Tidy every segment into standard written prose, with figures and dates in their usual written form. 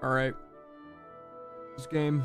Alright. This game.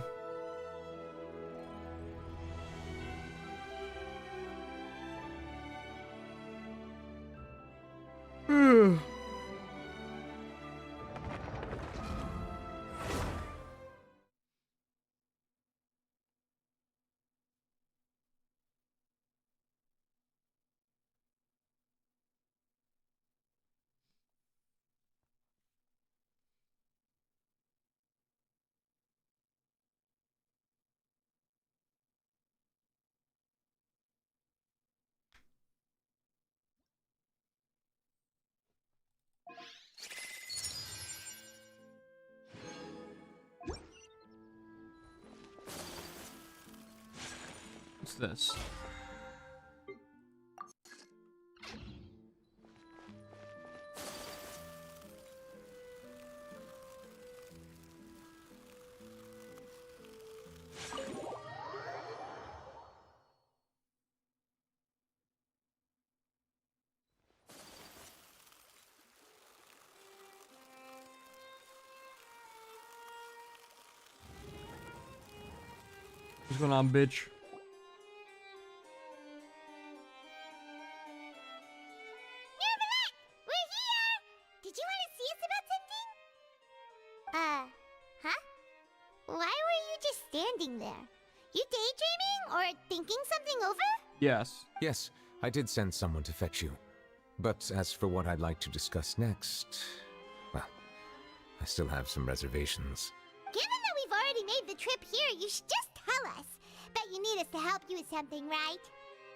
What's this? What's going on, bitch? Huh? Why were you just standing there? You daydreaming or thinking something over? Yes. Yes, I did send someone to fetch you. But as for what I'd like to discuss next, well, I still have some reservations. Given that we've already made the trip here, you should just tell us. Bet you need us to help you with something, right?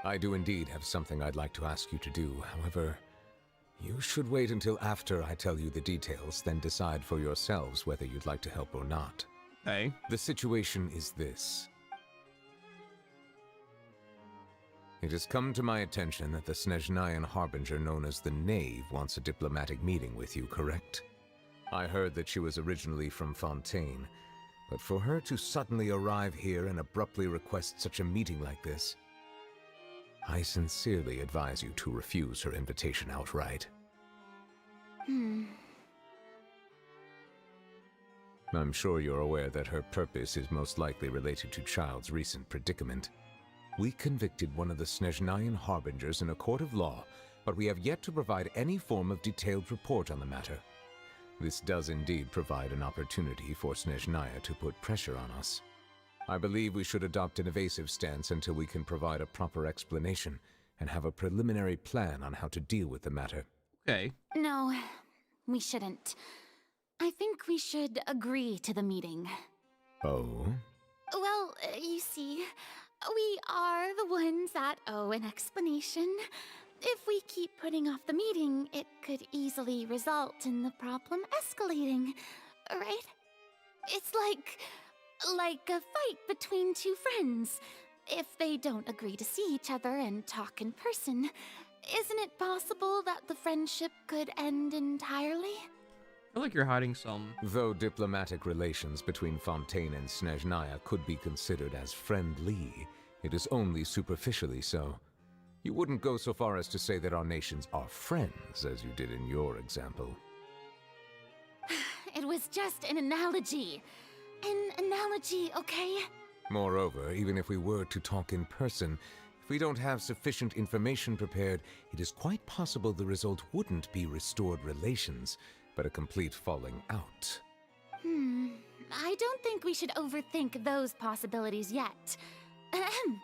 I do indeed have something I'd like to ask you to do. However, you should wait until after I tell you the details, then decide for yourselves whether you'd like to help or not. Okay. The situation is this. It has come to my attention that the Snezhnayan Harbinger known as the Knave wants a diplomatic meeting with you, correct? I heard that she was originally from Fontaine, but for her to suddenly arrive here and abruptly request such a meeting like this, I sincerely advise you to refuse her invitation outright. I'm sure you're aware that her purpose is most likely related to Child's recent predicament. We convicted one of the Snezhnayan Harbingers in a court of law, but we have yet to provide any form of detailed report on the matter. This does indeed provide an opportunity for Snezhnaya to put pressure on us. I believe we should adopt an evasive stance until we can provide a proper explanation and have a preliminary plan on how to deal with the matter. Okay. No, we shouldn't. I think we should agree to the meeting. Oh? Well, you see, we are the ones that owe an explanation. If we keep putting off the meeting, it could easily result in the problem escalating, right? It's like a fight between two friends. If they don't agree to see each other and talk in person, isn't it possible that the friendship could end entirely? I feel like you're hiding some. Though diplomatic relations between Fontaine and Snezhnaya could be considered as friendly, it is only superficially so. You wouldn't go so far as to say that our nations are friends, as you did in your example. It was just an analogy. An analogy, okay? Moreover, even if we were to talk in person, if we don't have sufficient information prepared, it is quite possible the result wouldn't be restored relations, but a complete falling out. I don't think we should overthink those possibilities yet. Ahem.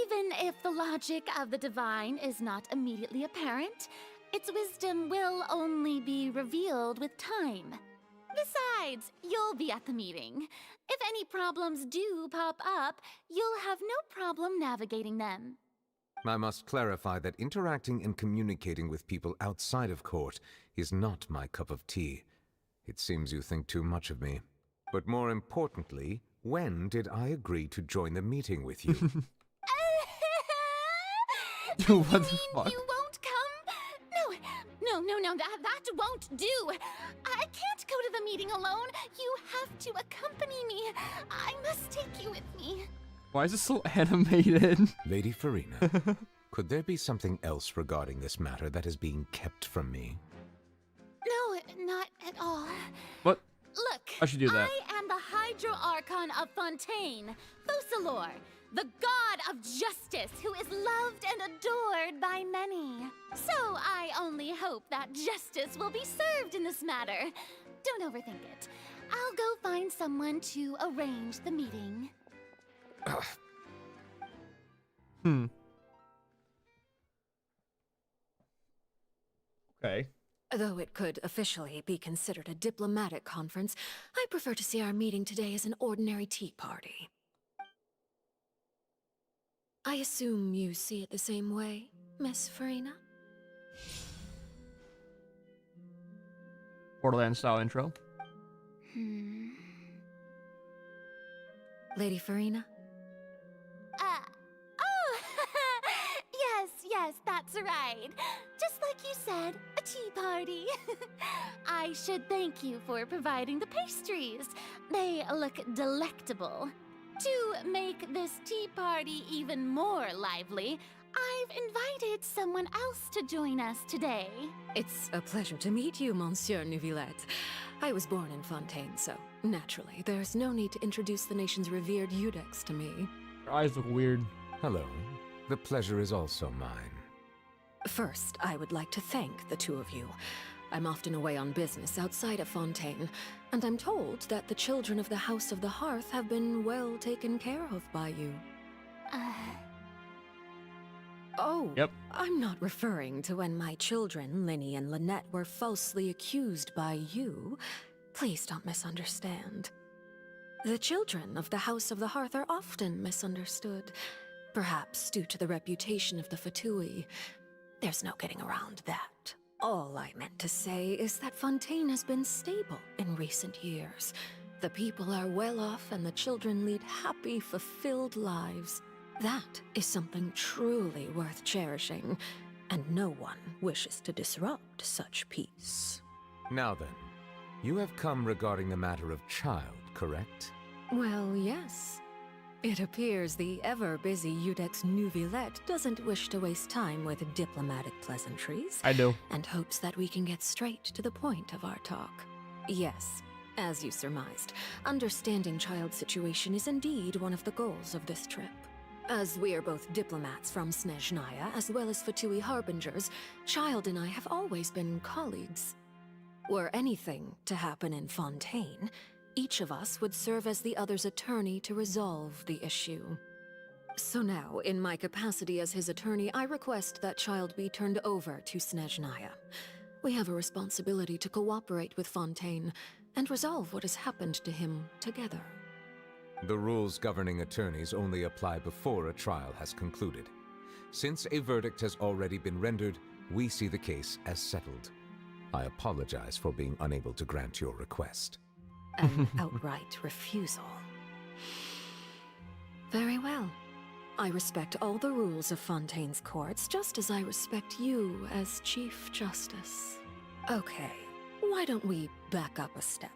Even if the logic of the divine is not immediately apparent, its wisdom will only be revealed with time. Besides, you'll be at the meeting. If any problems do pop up, you'll have no problem navigating them. I must clarify that interacting and communicating with people outside of court is not my cup of tea. It seems you think too much of me. But more importantly, when did I agree to join the meeting with you? What the fuck? You won't come? No, that won't do. I can't go to the meeting alone. You have to accompany me. I must take you with me. Why is it so animated? Lady Farina, could there be something else regarding this matter that is being kept from me? No, not at all. What? Look, I should do that. I am the Hydro Archon of Fontaine, Focalor, the god of justice who is loved and adored by many. So I only hope that justice will be served in this matter. Don't overthink it. I'll go find someone to arrange the meeting. Okay. Though it could officially be considered a diplomatic conference, I prefer to see our meeting today as an ordinary tea party. I assume you see it the same way, Miss Farina? Borderlands style intro. Lady Farina? Oh, yes, that's right. Just like you said, a tea party. I should thank you for providing the pastries. They look delectable. To make this tea party even more lively, I've invited someone else to join us today. It's a pleasure to meet you, Monsieur Neuvillette. I was born in Fontaine, so naturally, there's no need to introduce the nation's revered Eudex to me. Your eyes look weird. Hello. The pleasure is also mine. First, I would like to thank the two of you. I'm often away on business outside of Fontaine, and I'm told that the children of the House of the Hearth have been well taken care of by you. Oh, Yep. I'm not referring to when my children, Linny and Lynette, were falsely accused by you. Please don't misunderstand. The children of the House of the Hearth are often misunderstood, perhaps due to the reputation of the Fatui. There's no getting around that. All I meant to say is that Fontaine has been stable in recent years. The people are well off and the children lead happy, fulfilled lives. That is something truly worth cherishing, and no one wishes to disrupt such peace. Now then, you have come regarding the matter of child, correct? Well, yes. It appears the ever-busy Eudex Neuvillette doesn't wish to waste time with diplomatic pleasantries. I do. And hopes that we can get straight to the point of our talk. Yes, as you surmised, understanding child's situation is indeed one of the goals of this trip. As we are both diplomats from Snezhnaya, as well as Fatui harbingers, Child and I have always been colleagues. Were anything to happen in Fontaine, each of us would serve as the other's attorney to resolve the issue. So now, in my capacity as his attorney, I request that Child be turned over to Snezhnaya. We have a responsibility to cooperate with Fontaine and resolve what has happened to him together. The rules governing attorneys only apply before a trial has concluded. Since a verdict has already been rendered, we see the case as settled. I apologize for being unable to grant your request. An outright refusal. Very well. I respect all the rules of Fontaine's courts, just as I respect you as Chief Justice. Okay, why don't we back up a step?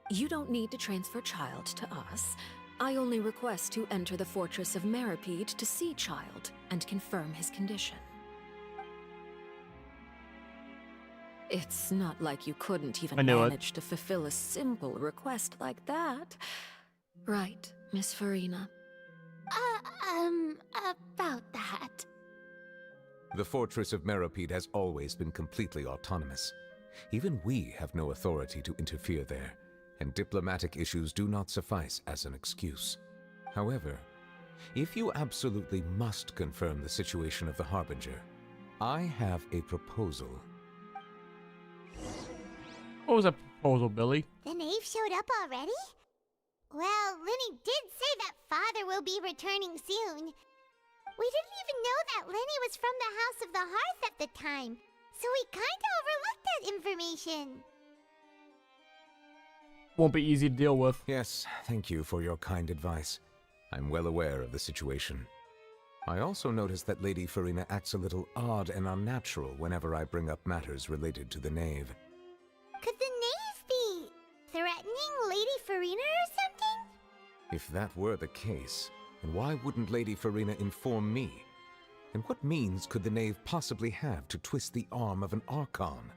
You don't need to transfer Child to us. I only request to enter the fortress of Meripede to see Child and confirm his condition. It's not like you couldn't even manage to fulfill a simple request like that. Right, Miss Farina? About that. The fortress of Meripede has always been completely autonomous. Even we have no authority to interfere there, and diplomatic issues do not suffice as an excuse. However, if you absolutely must confirm the situation of the Harbinger, I have a proposal. What was that proposal, Billy? The knave showed up already? Well, Linny did say that father will be returning soon. We didn't even know that Linny was from the House of the Hearth at the time, so we kinda overlooked that information. Won't be easy to deal with. Yes, thank you for your kind advice. I'm well aware of the situation. I also noticed that Lady Farina acts a little odd and unnatural whenever I bring up matters related to the knave. Could the knave be threatening Lady Farina or something? If that were the case, then why wouldn't Lady Farina inform me? And what means could the knave possibly have to twist the arm of an Archon?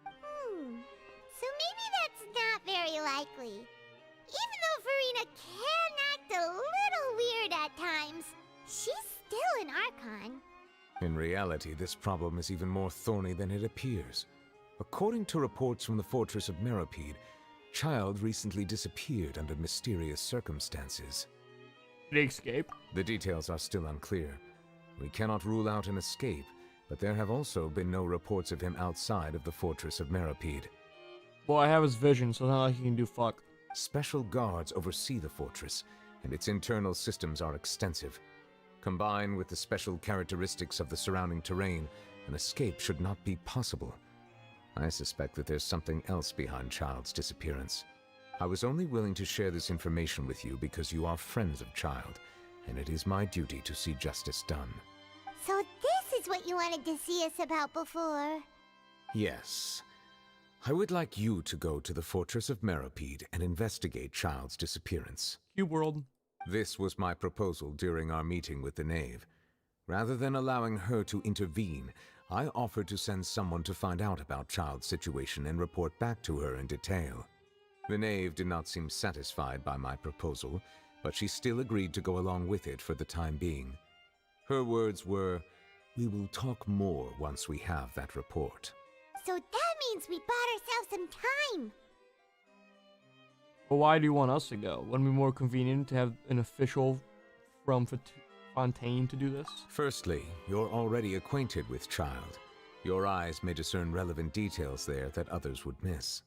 So maybe that's not very likely. In reality, this problem is even more thorny than it appears. According to reports from the fortress of Meropide, Child recently disappeared under mysterious circumstances. Did he escape? The details are still unclear. We cannot rule out an escape, but there have also been no reports of him outside of the fortress of Meropide. Well, I have his vision, so it's not like he can do fuck. Special guards oversee the fortress, and its internal systems are extensive. Combined with the special characteristics of the surrounding terrain, an escape should not be possible. I suspect that there's something else behind Child's disappearance. I was only willing to share this information with you because you are friends of Child, and it is my duty to see justice done. So this is what you wanted to see us about before. Yes. I would like you to go to the Fortress of Meropide and investigate Child's disappearance. Cube World. This was my proposal during our meeting with the Knave. Rather than allowing her to intervene, I offered to send someone to find out about Child's situation and report back to her in detail. The Knave did not seem satisfied by my proposal, but she still agreed to go along with it for the time being. Her words were, "We will talk more once we have that report." So that means we bought ourselves some time. But why do you want us to go? Wouldn't it be more convenient to have an official from Fontaine to do this? Firstly, you're already acquainted with Child. Your eyes may discern relevant details there that others would miss.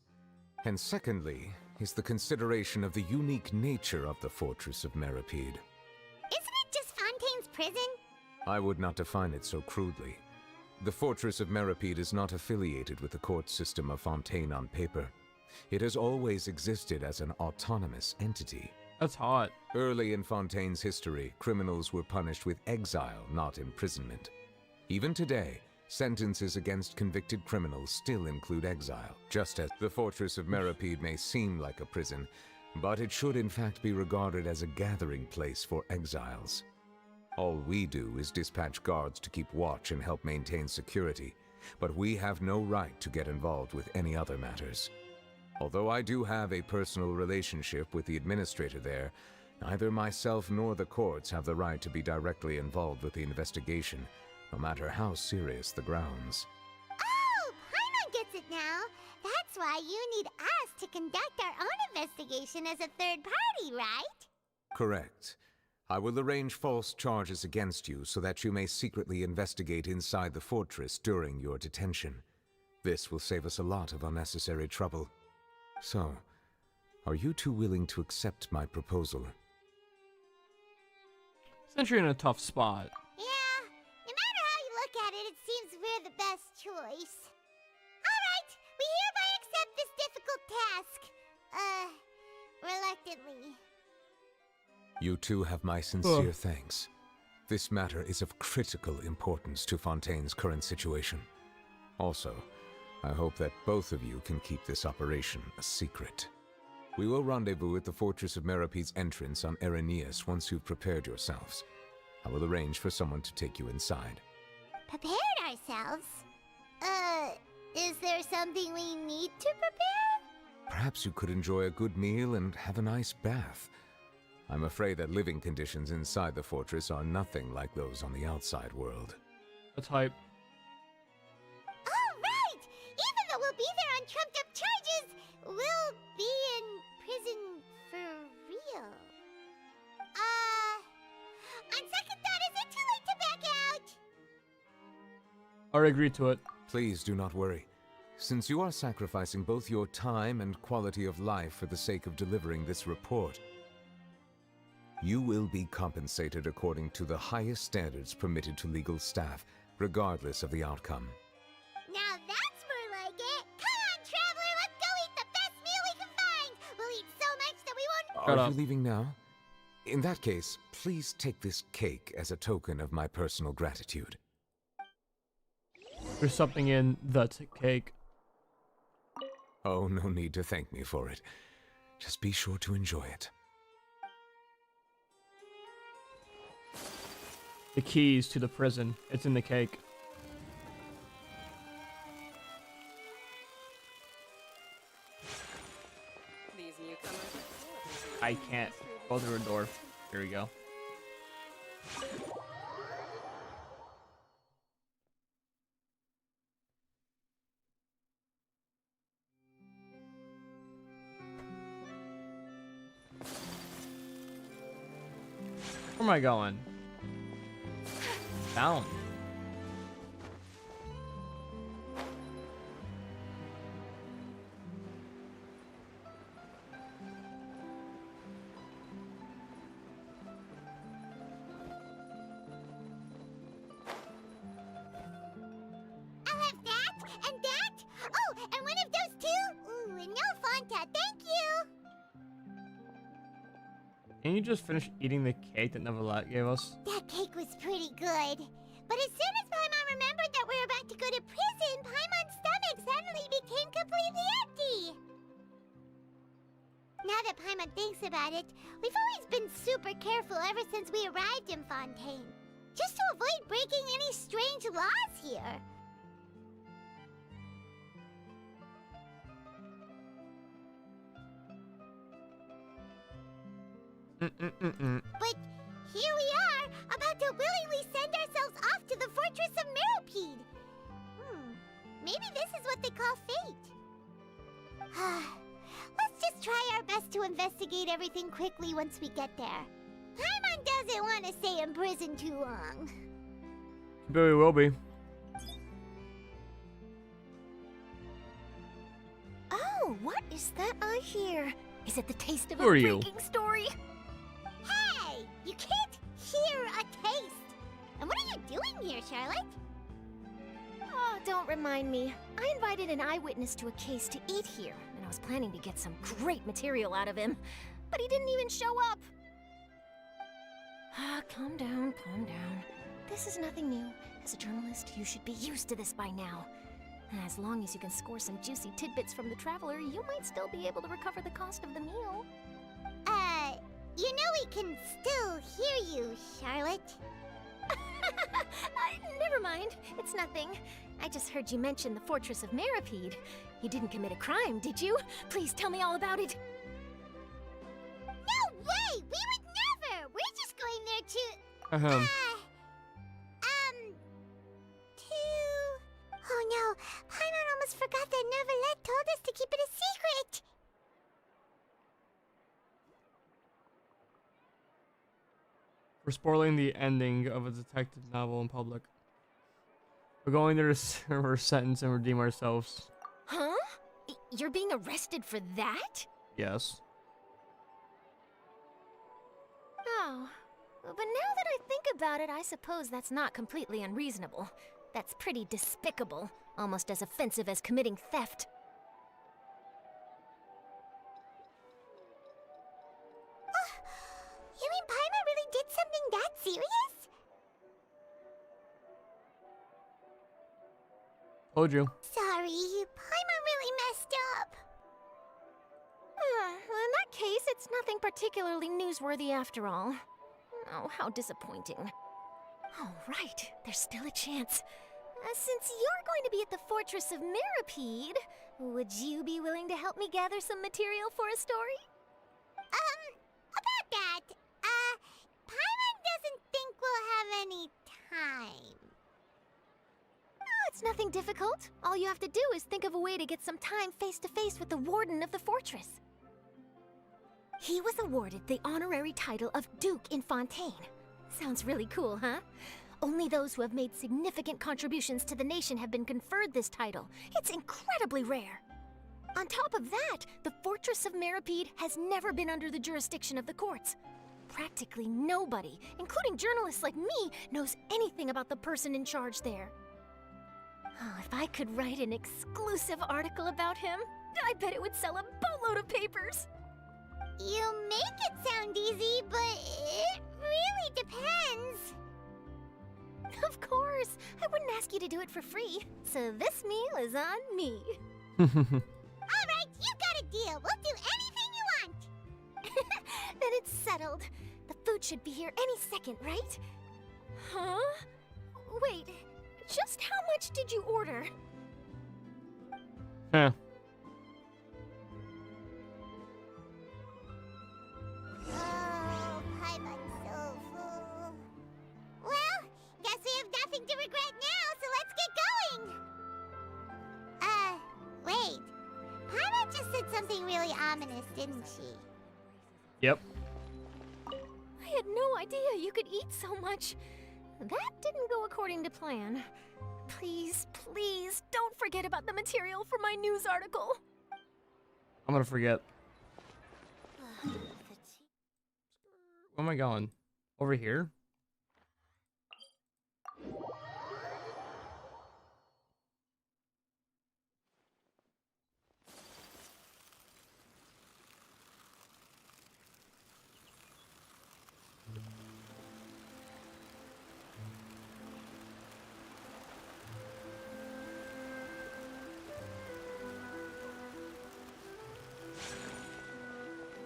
And secondly, is the consideration of the unique nature of the Fortress of Meropide. Isn't it just Fontaine's prison? I would not define it so crudely. The Fortress of Meropide is not affiliated with the court system of Fontaine on paper. It has always existed as an autonomous entity. That's hot. Early in Fontaine's history, criminals were punished with exile, not imprisonment. Even today, sentences against convicted criminals still include exile, just as the Fortress of Meropide may seem like a prison, but it should in fact be regarded as a gathering place for exiles. All we do is dispatch guards to keep watch and help maintain security, but we have no right to get involved with any other matters. Although I do have a personal relationship with the administrator there, neither myself nor the courts have the right to be directly involved with the investigation, no matter how serious the grounds. Oh, Paimon gets it now. That's why you need us to conduct our own investigation as a third party, right? Correct. I will arrange false charges against you so that you may secretly investigate inside the fortress during your detention. This will save us a lot of unnecessary trouble. So, are you two willing to accept my proposal? Since you're in a tough spot. Yeah, no matter how you look at it, it seems we're the best choice. Alright, we hereby accept this difficult task. Reluctantly. You two have my sincere thanks. This matter is of critical importance to Fontaine's current situation. Also, I hope that both of you can keep this operation a secret. We will rendezvous at the Fortress of Meropide's entrance on Erinius once you've prepared yourselves. I will arrange for someone to take you inside. Prepared ourselves? Is there something we need to prepare? Perhaps you could enjoy a good meal and have a nice bath. I'm afraid that living conditions inside the fortress are nothing like those on the outside world. That's hype. Oh, right! Even though we'll be there on trumped-up charges, we'll be in prison for real. On second thought, is it too late to back out? I already agreed to it. Please do not worry. Since you are sacrificing both your time and quality of life for the sake of delivering this report, you will be compensated according to the highest standards permitted to legal staff, regardless of the outcome. Now that's more like it! Come on, traveler, let's go eat the best meal we can find! We'll eat so much that we won't— Shut Are up. you leaving now? In that case, please take this cake as a token of my personal gratitude. There's something in the cake. Oh, no need to thank me for it. Just be sure to enjoy it. The keys to the prison. It's in the cake. These newcomers. I can't go through a door. Here we go. Where am I going? Down. I'll have that and that. Oh, and one of those two. Ooh, and no Fanta. Thank you. Can you just finish eating the cake that Neverlet gave us? That cake was pretty good. But as soon as Paimon remembered that we were about to go to prison, Paimon's stomach suddenly became completely empty. Now that Paimon thinks about it, we've always been super careful ever since we arrived in Fontaine. Just to avoid breaking any strange laws here. But here we are, about to willingly send ourselves off to the fortress of Meropide. Maybe this is what they call fate. Let's just try our best to investigate everything quickly once we get there. Paimon doesn't want to stay in prison too long. But we will be. Oh, what is that I hear? Is it the taste of Who are a you? breaking story? Hey, you can't hear a taste. And what are you doing here, Charlotte? Oh, don't remind me. I invited an eyewitness to a case to eat here, and I was planning to get some great material out of him. But he didn't even show up. Calm down, calm down. This is nothing new. As a journalist, you should be used to this by now. And as long as you can score some juicy tidbits from the traveler, you might still be able to recover the cost of the meal. You know we can still hear you, Charlotte. Never mind. It's nothing. I just heard you mention the Fortress of Meropide. You didn't commit a crime, did you? Please tell me all about it. No way! We would never! We're just going there to... Ahem. Oh no, Paimon almost forgot that Neverlet told us to keep it a secret! We're spoiling the ending of a detective novel in public. We're going there to serve our sentence and redeem ourselves. Huh? You're being arrested for that? Yes. Oh. But now that I think about it, I suppose that's not completely unreasonable. That's pretty despicable, almost as offensive as committing theft. You mean Paimon really did something that serious? Told you. Sorry, Paimon really messed up. Well, in that case, it's nothing particularly newsworthy after all. Oh, how disappointing. All right, there's still a chance. Since you're going to be at the Fortress of Meropide, would you be willing to help me gather some material for a story? About that, Paimon doesn't think we'll have any time. Oh, it's nothing difficult. All you have to do is think of a way to get some time face-to-face with the warden of the fortress. He was awarded the honorary title of Duke in Fontaine. Sounds really cool, huh? Only those who have made significant contributions to the nation have been conferred this title. It's incredibly rare. On top of that, the Fortress of Meropide has never been under the jurisdiction of the courts. Practically nobody, including journalists like me, knows anything about the person in charge there. Oh, if I could write an exclusive article about him, I bet it would sell a boatload of papers. You make it sound easy, but it really depends. Of course, I wouldn't ask you to do it for free, so this meal is on me. All right, you got a deal. We'll do anything you want. Then it's settled. The food should be here any second, right? Huh? Wait, just how much did you order? Huh. Oh, Paimon's so full. Well, guess we have nothing to regret now, so let's get going. Wait. Paimon just said something really ominous, didn't she? Yep. I had no idea you could eat so much. That didn't go according to plan. Please, please, don't forget about the material for my news article. I'm gonna forget. Where am I going? Over here?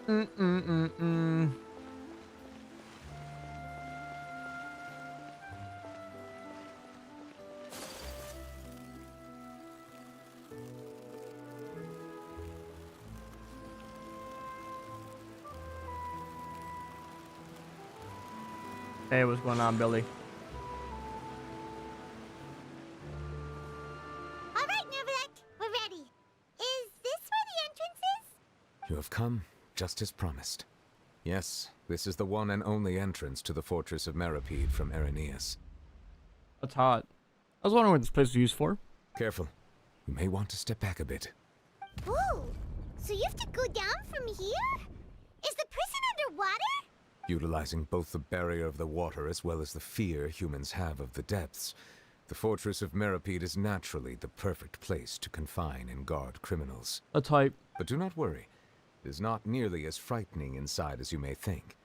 Mm-mm-mm-mm. Hey, what's going on, Billy? All right, Nervalek, we're ready. Is this where the entrance is? You have come, just as promised. Yes, this is the one and only entrance to the fortress of Meripede from Irenaeus. That's hot. I was wondering what this place was used for. Careful. You may want to step back a bit. Whoa, so you have to go down from here? Is the prison underwater? Utilizing both the barrier of the water as well as the fear humans have of the depths, the fortress of Meripede is naturally the perfect place to confine and guard criminals. That's hype. But do not worry. It is not nearly as frightening inside as you may think.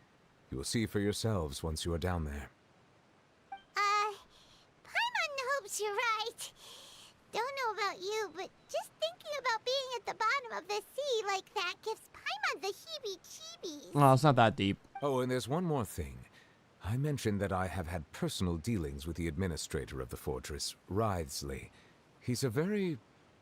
You will see for yourselves once you are down there. Paimon hopes you're right. Don't know about you, but just thinking about being at the bottom of the sea like that gives Paimon the heebie-jeebies. Well, it's not that deep. Oh, and there's one more thing. I mentioned that I have had personal dealings with the administrator of the fortress, Writhsley. He's a very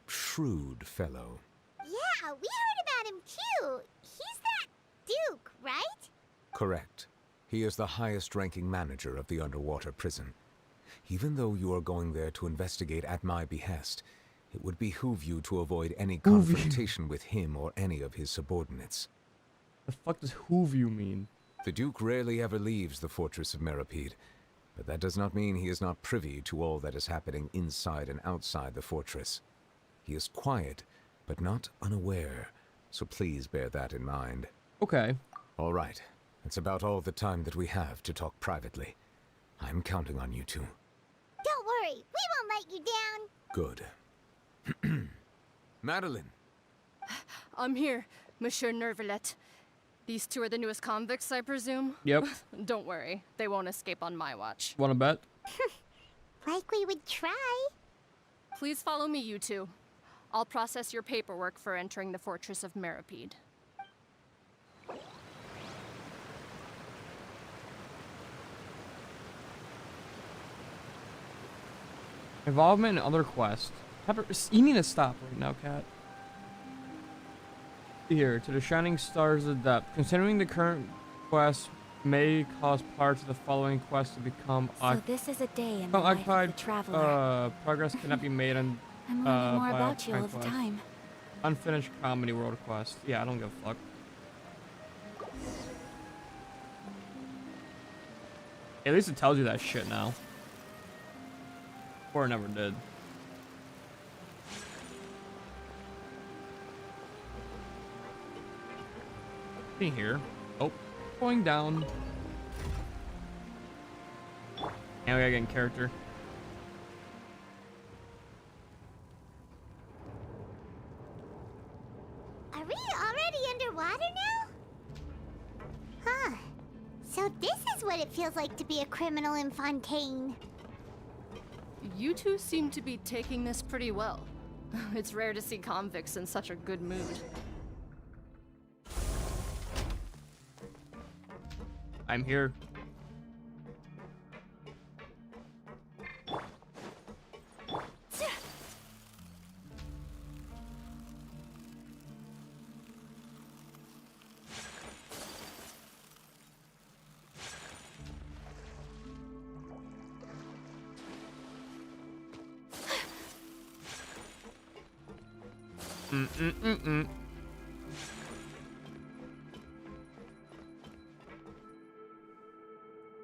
shrewd fellow. Yeah, we heard about him too. He's that Duke, right? Correct. He is the highest-ranking manager of the underwater prison. Even though you are going there to investigate at my behest, it would behoove you to avoid any confrontation with him or any of his subordinates. The fuck does hoove you mean? The Duke rarely ever leaves the fortress of Meripede, but that does not mean he is not privy to all that is happening inside and outside the fortress. He is quiet, but not unaware, so please bear that in mind. Okay. All right, that's about all the time that we have to talk privately. I'm counting on you two. Don't worry, we won't let you down. Good. Madeline! I'm here, Monsieur Nervalet. These two are the newest convicts, I presume? Yep. Don't worry, they won't escape on my watch. Wanna bet? Like we would try. Please follow me, you two. I'll process your paperwork for entering the Fortress of Meripede. Involvement in other quests. Pepper, you need to stop right now, Cat. Here, to the shining stars of depth. Considering the current quest may cause parts of the following quests to become So this is a day in the life of occupied. the traveler. Progress cannot be made on I'm learning more by about you all the quest. time. Unfinished comedy world quest. Yeah, I don't give a fuck. At least it tells you that shit now. Before it never did. In here. Oh, going down. And we gotta get in character. Are we already underwater now? Huh. So this is what it feels like to be a criminal in Fontaine. You two seem to be taking this pretty well. It's rare to see convicts in such a good mood. I'm here. Mm-mm-mm-mm.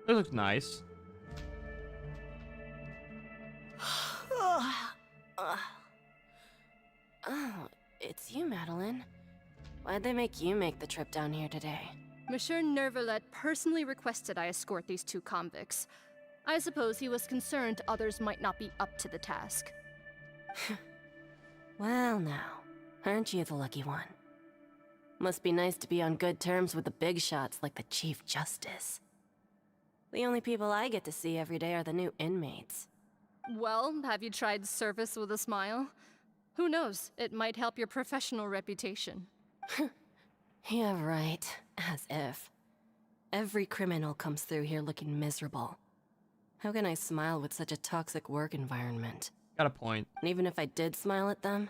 This looks nice. Oh, it's you, Madeline. Why'd they make you make the trip down here today? Monsieur Nervalet personally requested I escort these two convicts. I suppose he was concerned others might not be up to the task. Well now, aren't you the lucky one? Must be nice to be on good terms with the big shots like the Chief Justice. The only people I get to see every day are the new inmates. Well, have you tried service with a smile? Who knows, it might help your professional reputation. Yeah, right. As if. Every criminal comes through here looking miserable. How can I smile with such a toxic work environment? Got a point. And even if I did smile at them,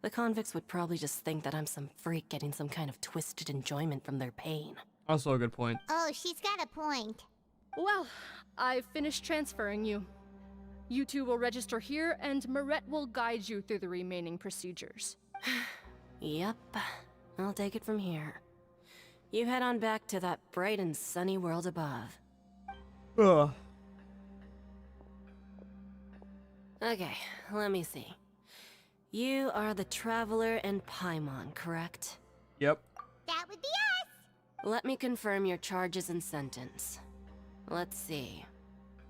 the convicts would probably just think that I'm some freak getting some kind of twisted enjoyment from their pain. Also a good point. Oh, she's got a point. Well, I've finished transferring you. You two will register here, and Marette will guide you through the remaining procedures. Yep, I'll take it from here. You head on back to that bright and sunny world above. Ugh. Okay, let me see. You are the Traveler and Paimon, correct? Yep. That would be us. Let me confirm your charges and sentence. Let's see.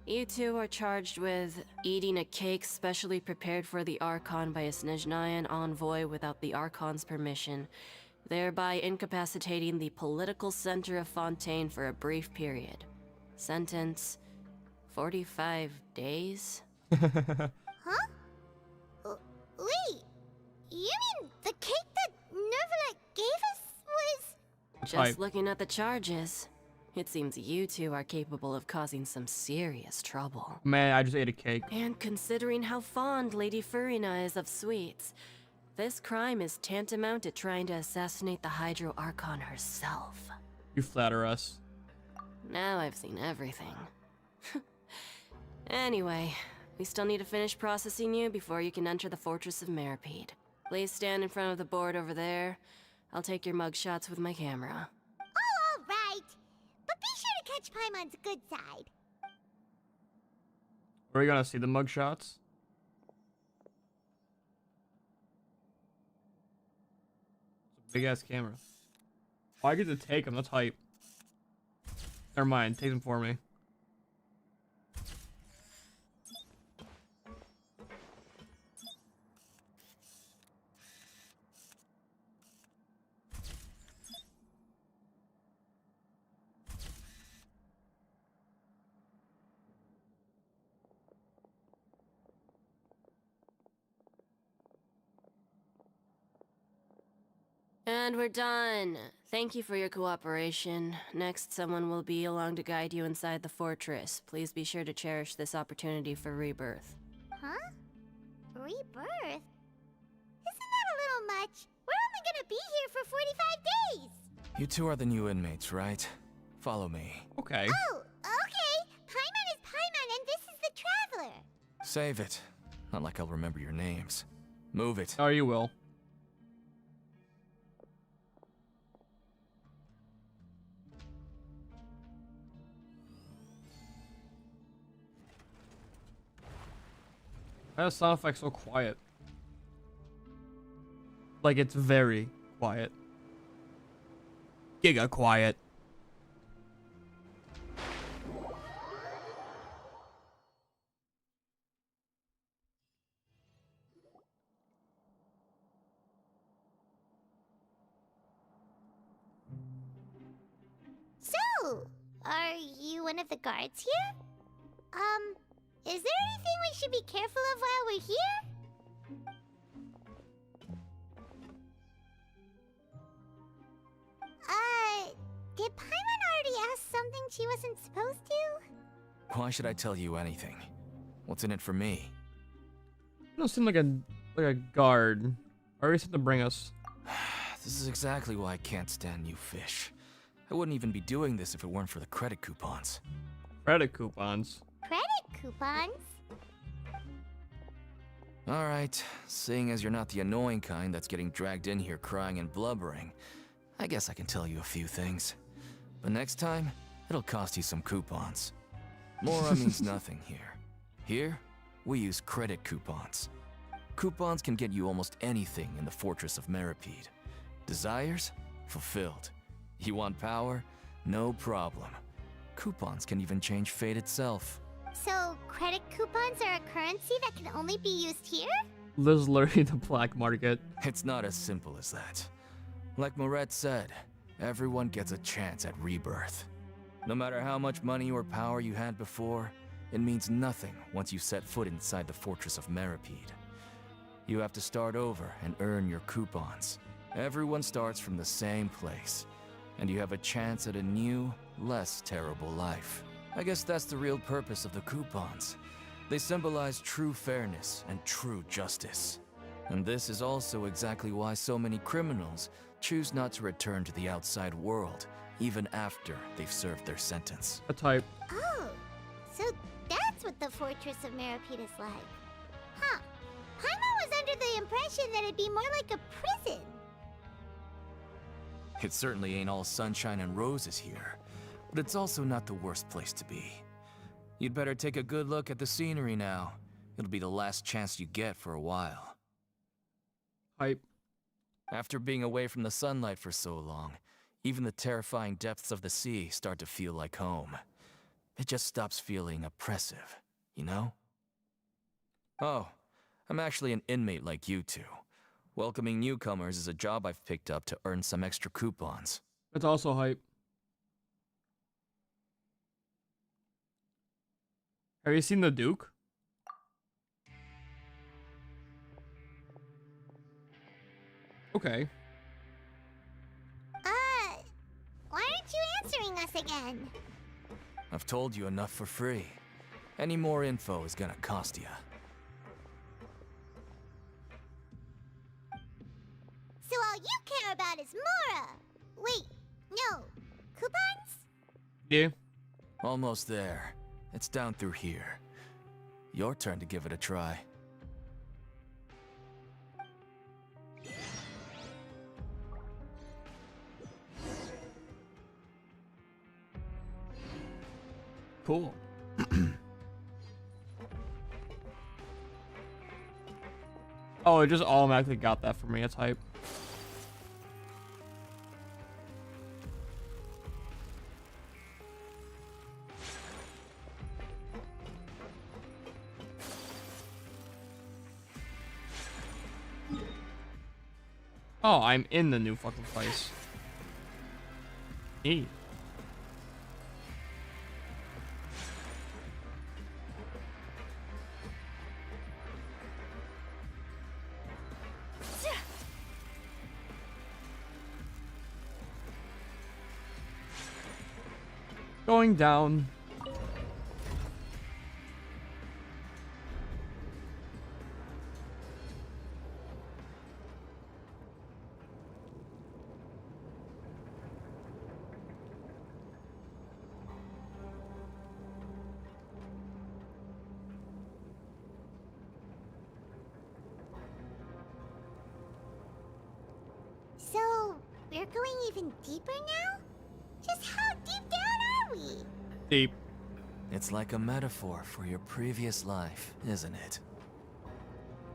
You two are charged with eating a cake specially prepared for the Archon by a Snezhnayan envoy without the Archon's permission, thereby incapacitating the political center of Fontaine for a brief period. Sentence: 45 days? Huh? Wait, you mean the cake that Nervalet gave us was... Just looking at the charges, it seems you two are capable of causing some serious trouble. Man, I just ate a cake. And considering how fond Lady Furina is of sweets, this crime is tantamount to trying to assassinate the Hydro Archon herself. You flatter us. Now I've seen everything. Anyway, we still need to finish processing you before you can enter the Fortress of Meripede. Please stand in front of the board over there. I'll take your mug shots with my camera. Oh, all right. But be sure to catch Paimon's good side. Where are you gonna see the mug shots? It's a big ass camera. Oh, I get to take them. That's hype. Never mind. Take them for me. And we're done. Thank you for your cooperation. Next, someone will be along to guide you inside the fortress. Please be sure to cherish this opportunity for rebirth. Huh? Rebirth? Isn't that a little much? We're only gonna be here for 45 days! You two are the new inmates, right? Follow me. Okay. Oh, okay! Paimon is Paimon and this is the Traveler! Save it. Not like I'll remember your names. Move it. Oh, you will. Why is sound effect so quiet? Like it's very quiet. Giga quiet. So, are you one of the guards here? Is there anything we should be careful of while we're here? Did Paimon already ask something she wasn't supposed to? Why should I tell you anything? What's in it for me? You don't seem like a guard. Or something to bring us. This is exactly why I can't stand you fish. I wouldn't even be doing this if it weren't for the credit coupons. Credit coupons. Credit coupons? Alright, seeing as you're not the annoying kind that's getting dragged in here crying and blubbering, I guess I can tell you a few things. But next time, it'll cost you some coupons. Mora means nothing here. Here, we use credit coupons. Coupons can get you almost anything in the Fortress of Meripede. Desires? Fulfilled. You want power? No problem. Coupons can even change fate itself. So, credit coupons are a currency that can only be used here? This is literally the black market. It's not as simple as that. Like Moret said, everyone gets a chance at rebirth. No matter how much money or power you had before, it means nothing once you set foot inside the Fortress of Meripede. You have to start over and earn your coupons. Everyone starts from the same place, and you have a chance at a new, less terrible life. I guess that's the real purpose of the coupons. They symbolize true fairness and true justice. And this is also exactly why so many criminals choose not to return to the outside world, even after they've served their sentence. A type. Oh, so that's what the Fortress of Meripede is like. Huh. Paimon was under the impression that it'd be more like a prison. It certainly ain't all sunshine and roses here, but it's also not the worst place to be. You'd better take a good look at the scenery now. It'll be the last chance you get for a while. Hype. After being away from the sunlight for so long, even the terrifying depths of the sea start to feel like home. It just stops feeling oppressive, you know? Oh, I'm actually an inmate like you two. Welcoming newcomers is a job I've picked up to earn some extra coupons. It's also hype. Have you seen the Duke? Okay. Why aren't you answering us again? I've told you enough for free. Any more info is gonna cost you. So all you care about is Mora! Wait, no. Coupons? Yeah. Almost there. It's down through here. Your turn to give it a try. Cool. Oh, it just automatically got that for me. It's hype. Oh, I'm in the new fucking place. Neat. Going down. So, we're going even deeper now? Just how deep down are we? Deep. It's like a metaphor for your previous life, isn't it?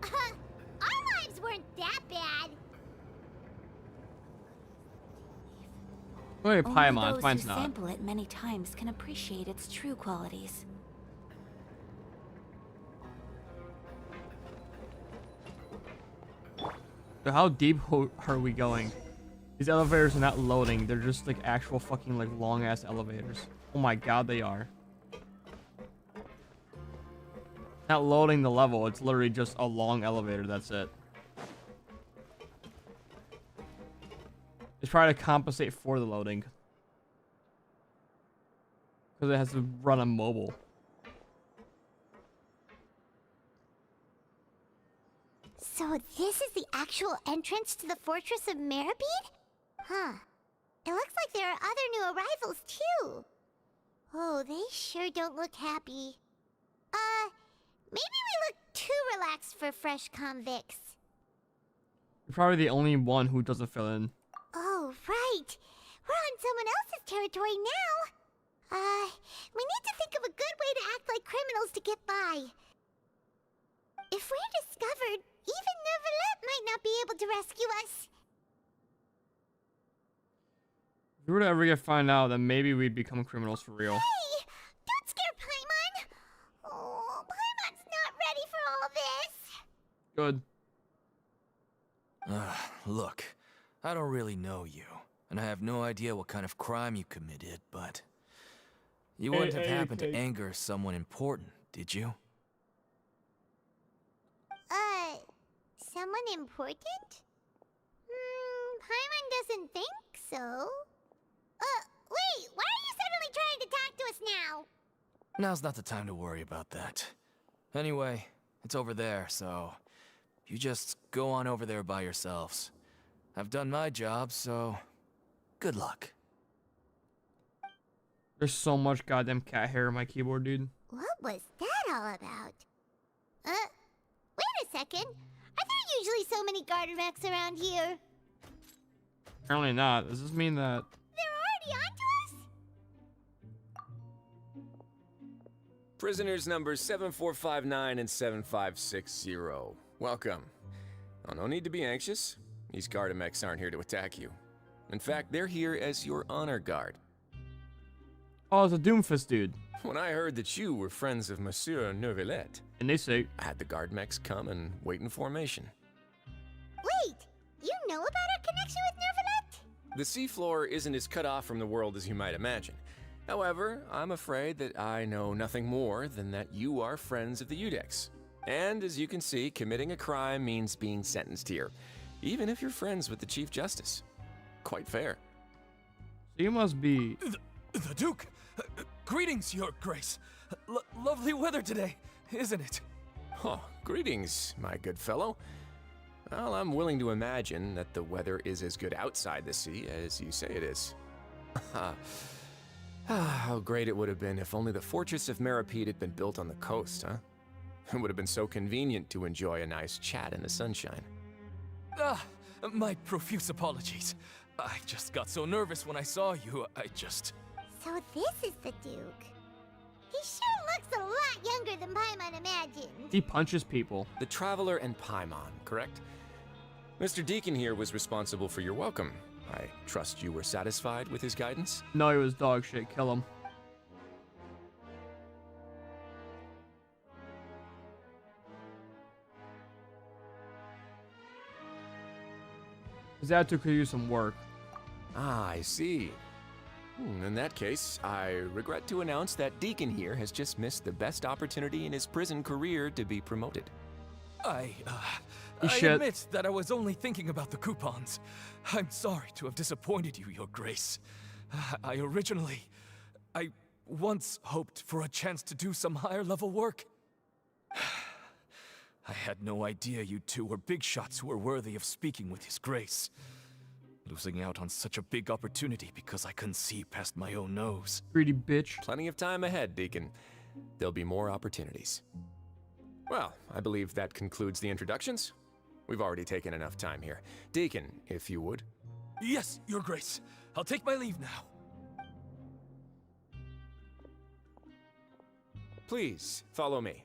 Our lives weren't that bad. Wait, Only Paimon. those Mine's who not. sample it many times can appreciate its true qualities. So how deep are we going? These elevators are not loading. They're just like actual fucking like long ass elevators. Oh my god, they are. Not loading the level. It's literally just a long elevator. That's it. It's trying to compensate for the loading. Because it has to run on mobile. So this is the actual entrance to the Fortress of Meripede? Huh. It looks like there are other new arrivals too. Oh, they sure don't look happy. Maybe we look too relaxed for fresh convicts. You're probably the only one who doesn't fill in. Oh, right. We're on someone else's territory now. We need to think of a good way to act like criminals to get by. If we're discovered, even Neuvillette might not be able to rescue us. If we were to ever get found out, then maybe we'd become criminals for real. Hey! Don't scare Paimon! Oh, Paimon's not ready for all this! Good. Look, I don't really know you, and I have no idea what kind of crime you committed, but you wouldn't have happened to anger someone important, did you? Someone important? Paimon doesn't think so. Wait, why are you suddenly trying to talk to us now? Now's not the time to worry about that. Anyway, it's over there, so you just go on over there by yourselves. I've done my job, so good luck. There's so much goddamn cat hair on my keyboard, dude. What was that all about? Wait a second. Are there usually so many garter mechs around here? Apparently not. Does this mean that... They're already onto us? Prisoners numbers 7459 and 7560. Welcome. Oh, no need to be anxious. These Gardamex aren't here to attack you. In fact, they're here as your honor guard. Oh, it's a Doomfist dude. When I heard that you were friends of Monsieur Neuvillette, And they say... I had the Guardmex come and wait in formation. Wait, you know about our connection with Neuvillette? The seafloor isn't as cut off from the world as you might imagine. However, I'm afraid that I know nothing more than that you are friends of the Udex. And as you can see, committing a crime means being sentenced here, even if you're friends with the Chief Justice. Quite fair. So you must be... The Duke! Greetings, Your Grace. Lovely weather today, isn't it? Oh, greetings, my good fellow. Well, I'm willing to imagine that the weather is as good outside the sea as you say it is. How great it would have been if only the Fortress of Meripede had been built on the coast, huh? It would have been so convenient to enjoy a nice chat in the sunshine. My profuse apologies. I just got so nervous when I saw you, So this is the Duke. He sure looks a lot younger than Paimon imagined. He punches people. The Traveler and Paimon, correct? Mr. Deacon here was responsible for your welcome. I trust you were satisfied with his guidance? No, he was dog shit. Kill him. His attitude could use some work. Ah, I see. In that case, I regret to announce that Deacon here has just missed the best opportunity in his prison career to be promoted. I Shit. admit that I was only thinking about the coupons. I'm sorry to have disappointed you, Your Grace. I once hoped for a chance to do some higher level work. I had no idea you two were big shots who were worthy of speaking with His Grace. Losing out on such a big opportunity because I couldn't see past my own nose. Greedy bitch. Plenty of time ahead, Deacon. There'll be more opportunities. Well, I believe that concludes the introductions. We've already taken enough time here. Deacon, if you would. Yes, Your Grace. I'll take my leave now. Please, follow me.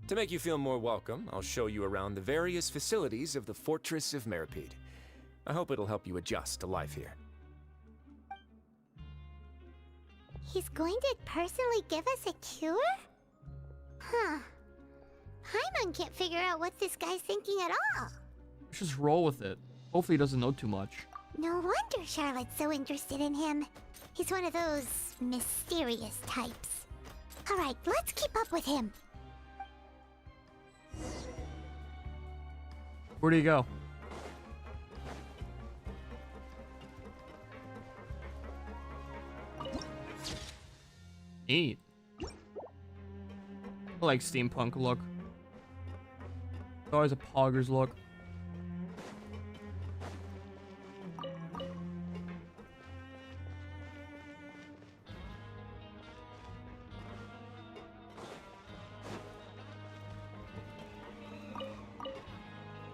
To make you feel more welcome, I'll show you around the various facilities of the Fortress of Meripede. I hope it'll help you adjust to life here. He's going to personally give us a cure? Huh. Paimon can't figure out what this guy's thinking at all. Let's just roll with it. Hopefully he doesn't know too much. No wonder Charlotte's so interested in him. He's one of those mysterious types. Alright, let's keep up with him. Where do you go? Neat. I like steampunk look. It's always a poggers look.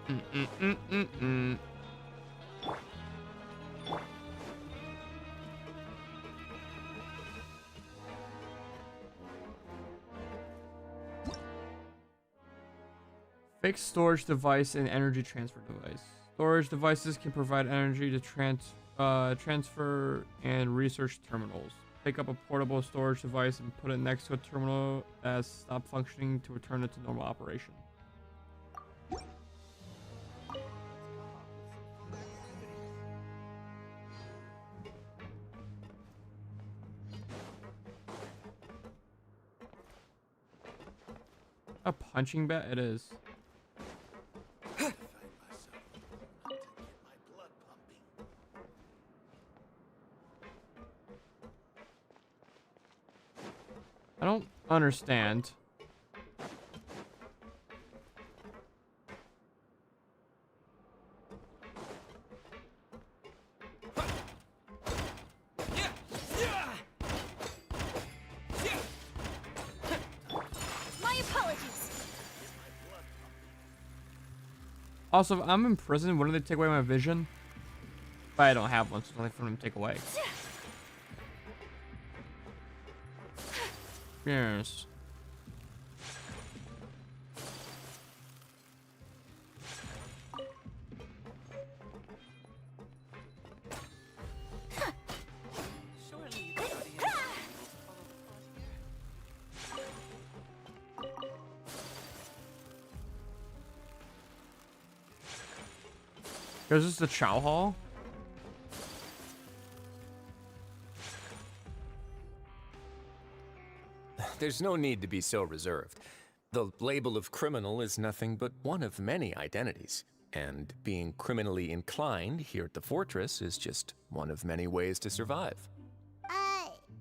Mm-mm-mm-mm-mm. Fixed storage device and energy transfer device. Storage devices can provide energy to transfer and research terminals. Pick up a portable storage device and put it next to a terminal that has stopped functioning to return it to normal operation. A punching bag? It is. I don't understand. My apologies. Also, if I'm in prison, wouldn't they take away my vision? But I don't have one, so there's nothing for them to take away. Yes. Is this the Chow Hall? There's no need to be so reserved. The label of criminal is nothing but one of many identities. And being criminally inclined here at the fortress is just one of many ways to survive.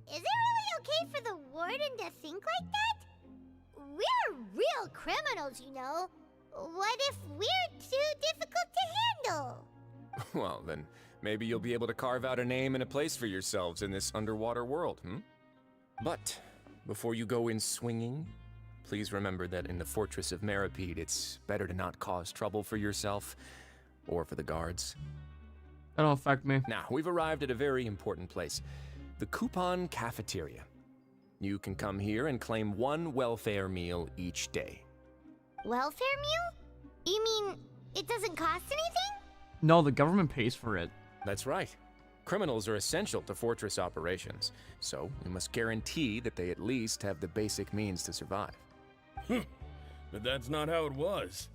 Is it really okay for the warden to think like that? We're real criminals, you know. What if we're too difficult to handle? Well, then maybe you'll be able to carve out a name and a place for yourselves in this underwater world, But before you go in swinging, please remember that in the Fortress of Meripede, it's better to not cause trouble for yourself or for the guards. That don't affect me. Now, we've arrived at a very important place, the Coupon Cafeteria. You can come here and claim one welfare meal each day. Welfare meal? You mean it doesn't cost anything? No, the government pays for it. That's right. Criminals are essential to fortress operations, so we must guarantee that they at least have the basic means to survive. But that's not how it was.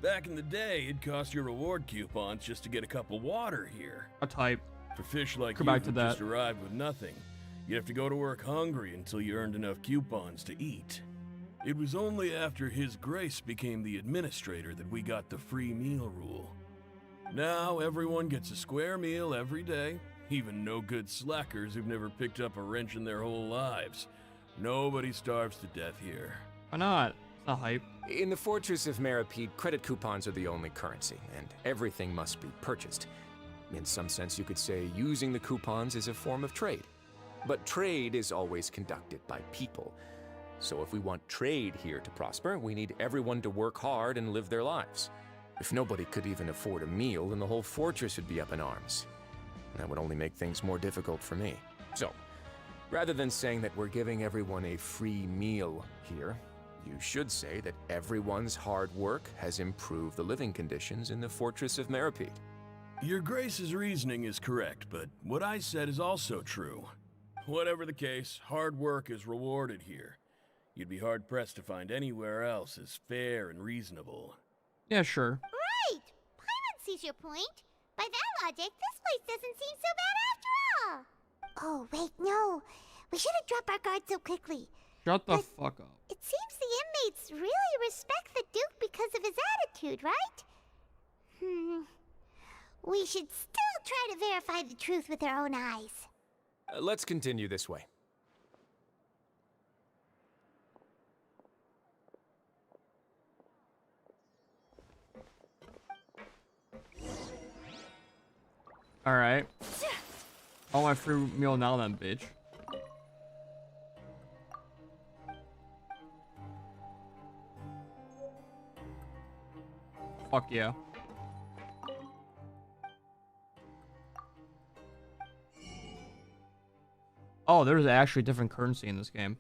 Back in the day, it cost your reward coupons just to get a cup of water here. A type. For fish like Go you back to who that. just arrived with nothing, you'd have to go to work hungry until you earned enough coupons to eat. It was only after His Grace became the administrator that we got the free meal rule. Now everyone gets a square meal every day, even no-good slackers who've never picked up a wrench in their whole lives. Nobody starves to death here. Why not? It's not hype. In the Fortress of Meripede, credit coupons are the only currency, and everything must be purchased. In some sense, you could say using the coupons is a form of trade. But trade is always conducted by people. So if we want trade here to prosper, we need everyone to work hard and live their lives. If nobody could even afford a meal, then the whole fortress would be up in arms. That would only make things more difficult for me. So, rather than saying that we're giving everyone a free meal here, you should say that everyone's hard work has improved the living conditions in the Fortress of Meripede. Your Grace's reasoning is correct, but what I said is also true. Whatever the case, hard work is rewarded here. You'd be hard-pressed to find anywhere else as fair and reasonable. Yeah, sure. Right! Paimon sees your point. By that logic, this place doesn't seem so bad after all. Oh, wait, no. We shouldn't drop our guard so quickly. Shut the fuck up. It seems the inmates really respect the Duke because of his attitude, right? We should still try to verify the truth with our own eyes. Let's continue this way. Alright. I want my free meal now then, bitch. Fuck yeah. Oh, there's actually different currency in this game.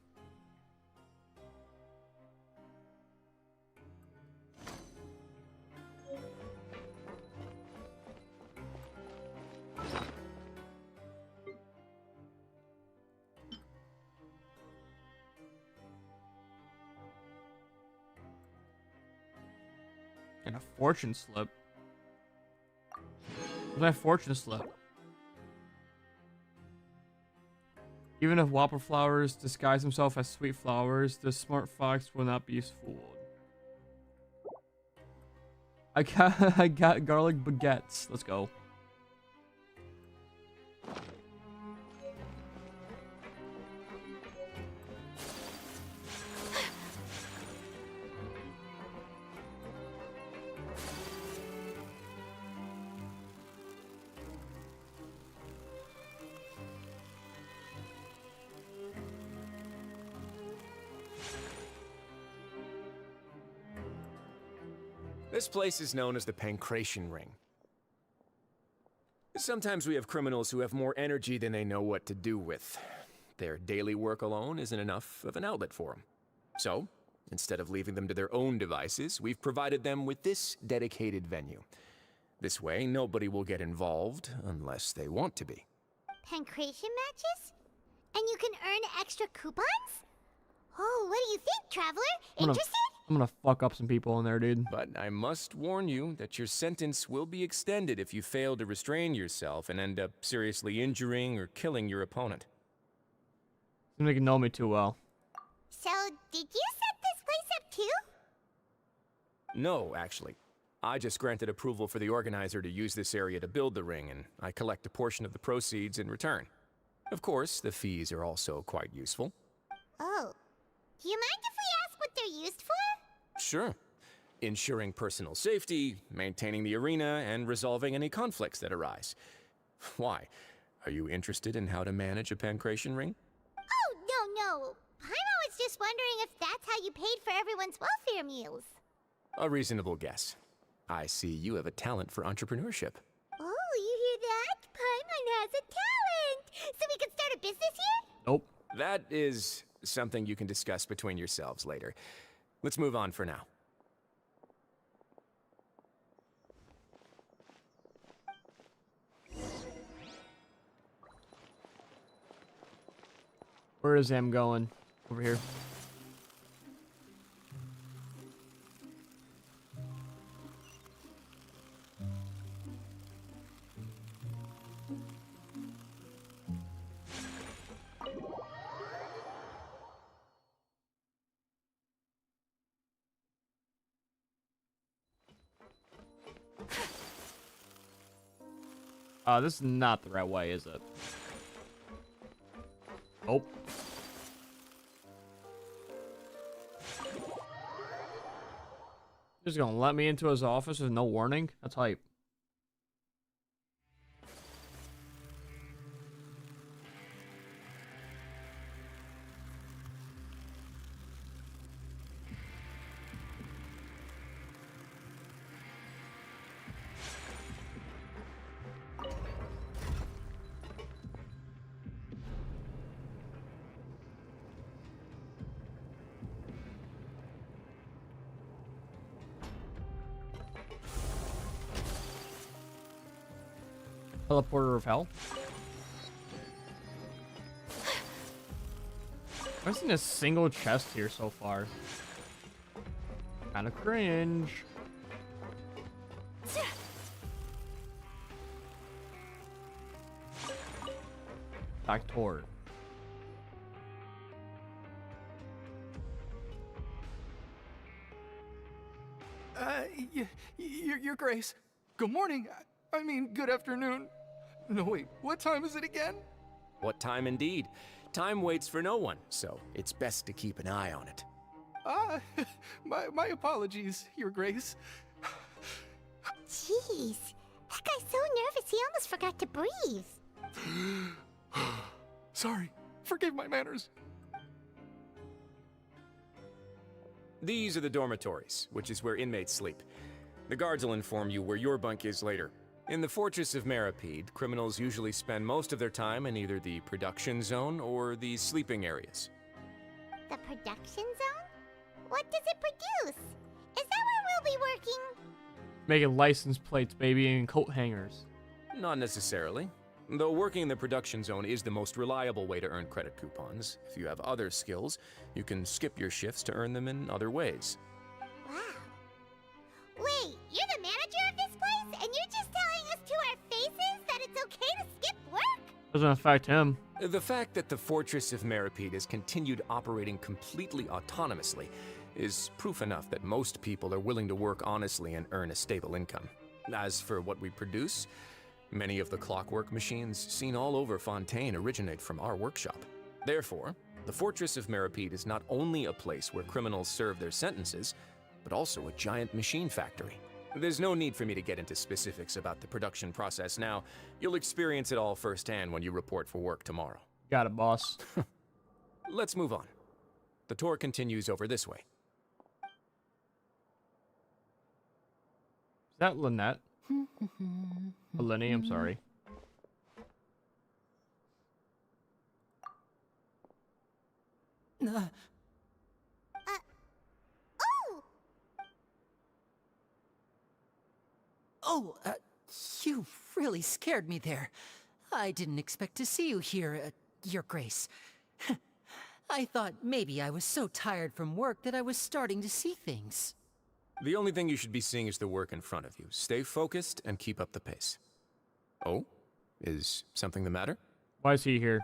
And a fortune slip. Where's my fortune slip? Even if whopper flowers disguise himself as sweet flowers, the smart fox will not be fooled. I got garlic baguettes. Let's go. This place is known as the Pancration Ring. Sometimes we have criminals who have more energy than they know what to do with. Their daily work alone isn't enough of an outlet for them. So, instead of leaving them to their own devices, we've provided them with this dedicated venue. This way, nobody will get involved unless they want to be. Pancration matches? And you can earn extra coupons? Oh, what do you think, Traveler? Interested? I'm gonna fuck up some people in there, dude. But I must warn you that your sentence will be extended if you fail to restrain yourself and end up seriously injuring or killing your opponent. Seems like you know me too well. So, did you set this place up too? No, actually. I just granted approval for the organizer to use this area to build the ring, and I collect a portion of the proceeds in return. Of course, the fees are also quite useful. Oh. Do you mind if we ask what they're used for? Sure. Ensuring personal safety, maintaining the arena, and resolving any conflicts that arise. Why? Are you interested in how to manage a pancration ring? Oh, no. Paimon was just wondering if that's how you paid for everyone's welfare meals. A reasonable guess. I see you have a talent for entrepreneurship. Oh, you hear that? Paimon has a talent! So we can start a business here? Nope. That is something you can discuss between yourselves later. Let's move on for now. Where is Am going? Over here. This is not the right way, is it? Nope. Just gonna let me into his office with no warning? That's hype. Teleporter of hell. I've seen a single chest here so far. Kinda cringe. Doctor. Your Grace. Good morning. I mean, good afternoon. No, wait, what time is it again? What time indeed? Time waits for no one, so it's best to keep an eye on it. My apologies, Your Grace. Jeez. That guy's so nervous he almost forgot to breathe. Sorry, forgive my manners. These are the dormitories, which is where inmates sleep. The guards will inform you where your bunk is later. In the Fortress of Maripede, criminals usually spend most of their time in either the production zone or the sleeping areas. The production zone? What does it produce? Is that where we'll be working? Making license plates, baby, and coat hangers. Not necessarily. Though working in the production zone is the most reliable way to earn credit coupons. If you have other skills, you can skip your shifts to earn them in other ways. Wow. Wait, Doesn't affect him. The fact that the Fortress of Meripede has continued operating completely autonomously is proof enough that most people are willing to work honestly and earn a stable income. As for what we produce, many of the clockwork machines seen all over Fontaine originate from our workshop. Therefore, the Fortress of Meripede is not only a place where criminals serve their sentences, but also a giant machine factory. There's no need for me to get into specifics about the production process now. You'll experience it all firsthand when you report for work tomorrow. Got it, boss. Let's move on. The tour continues over this way. Is that Lynette? Lenny, I'm sorry. Oh! Oh, you really scared me there. I didn't expect to see you here, Your Grace. I thought maybe I was so tired from work that I was starting to see things. The only thing you should be seeing is the work in front of you. Stay focused and keep up the pace. Oh? Is something the matter? Why is he here?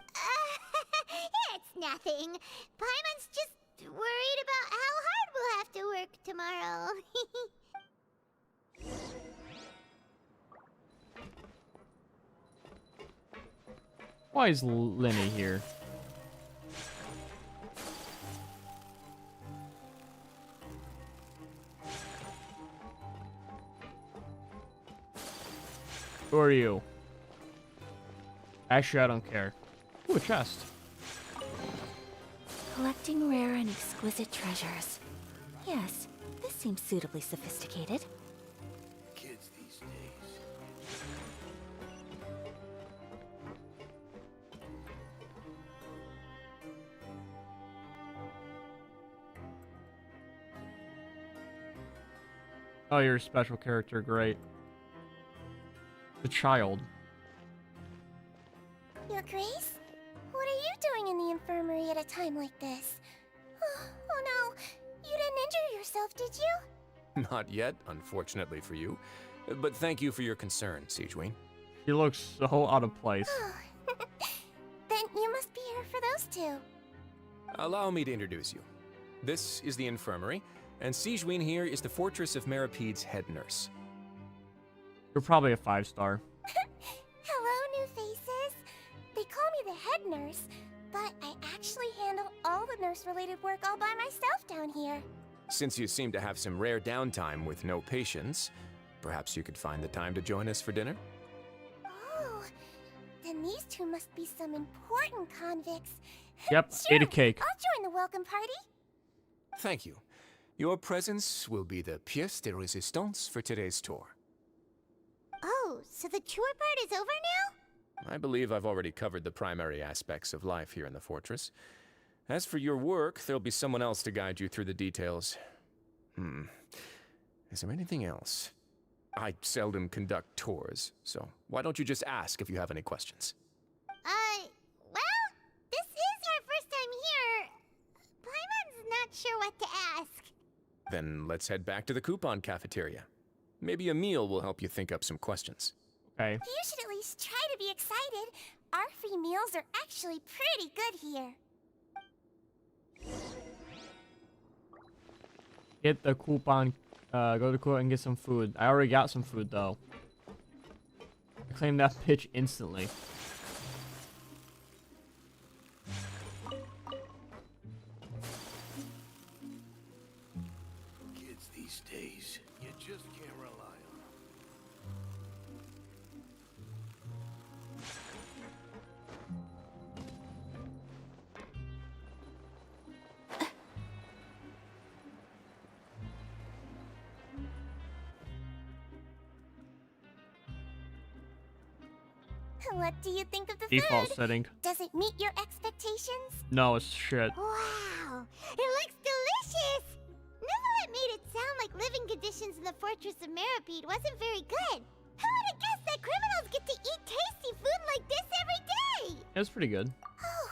It's nothing. Paimon's just worried about how hard we'll have to work tomorrow. Why is Lenny here? Who are you? Actually, I don't care. Ooh, a chest. Collecting rare and exquisite treasures. Yes, this seems suitably sophisticated. Kids these days. Oh, you're a special character. Great. The child. Your Grace? What are you doing in the infirmary at a time like this? Oh no, you didn't injure yourself, did you? Not yet, unfortunately for you. But thank you for your concern, Siegewein. He looks so out of place. Then you must be here for those two. Allow me to introduce you. This is the infirmary, and Siegewein here is the Fortress of Meripede's head nurse. You're probably a 5-star. Hello, new faces. They call me the head nurse, but I actually handle all the nurse-related work all by myself down here. Since you seem to have some rare downtime with no patients, perhaps you could find the time to join us for dinner? Oh, then these two must be some important convicts. Yep, Sure, ate a cake. I'll join the welcome party. Thank you. Your presence will be the pièce de résistance for today's tour. Oh, so the tour part is over now? I believe I've already covered the primary aspects of life here in the fortress. As for your work, there'll be someone else to guide you through the details. Is there anything else? I seldom conduct tours, so why don't you just ask if you have any questions? Well, this is our first time here. Paimon's not sure what to ask. Then let's head back to the coupon cafeteria. Maybe a meal will help you think up some questions. Okay. You should at least try to be excited. Our free meals are actually pretty good here. Get the coupon. Go to the coupon and get some food. I already got some food though. I claimed that pitch instantly. Kids these days, you just can't rely on them. What do you think of the Default food? setting. Does it meet your expectations? No, it's shit. Wow, it looks delicious! Neverlet made it sound like living conditions in the Fortress of Meripede wasn't very good. Who would have guessed that criminals get to eat tasty food like this every day? It was pretty good. Oh,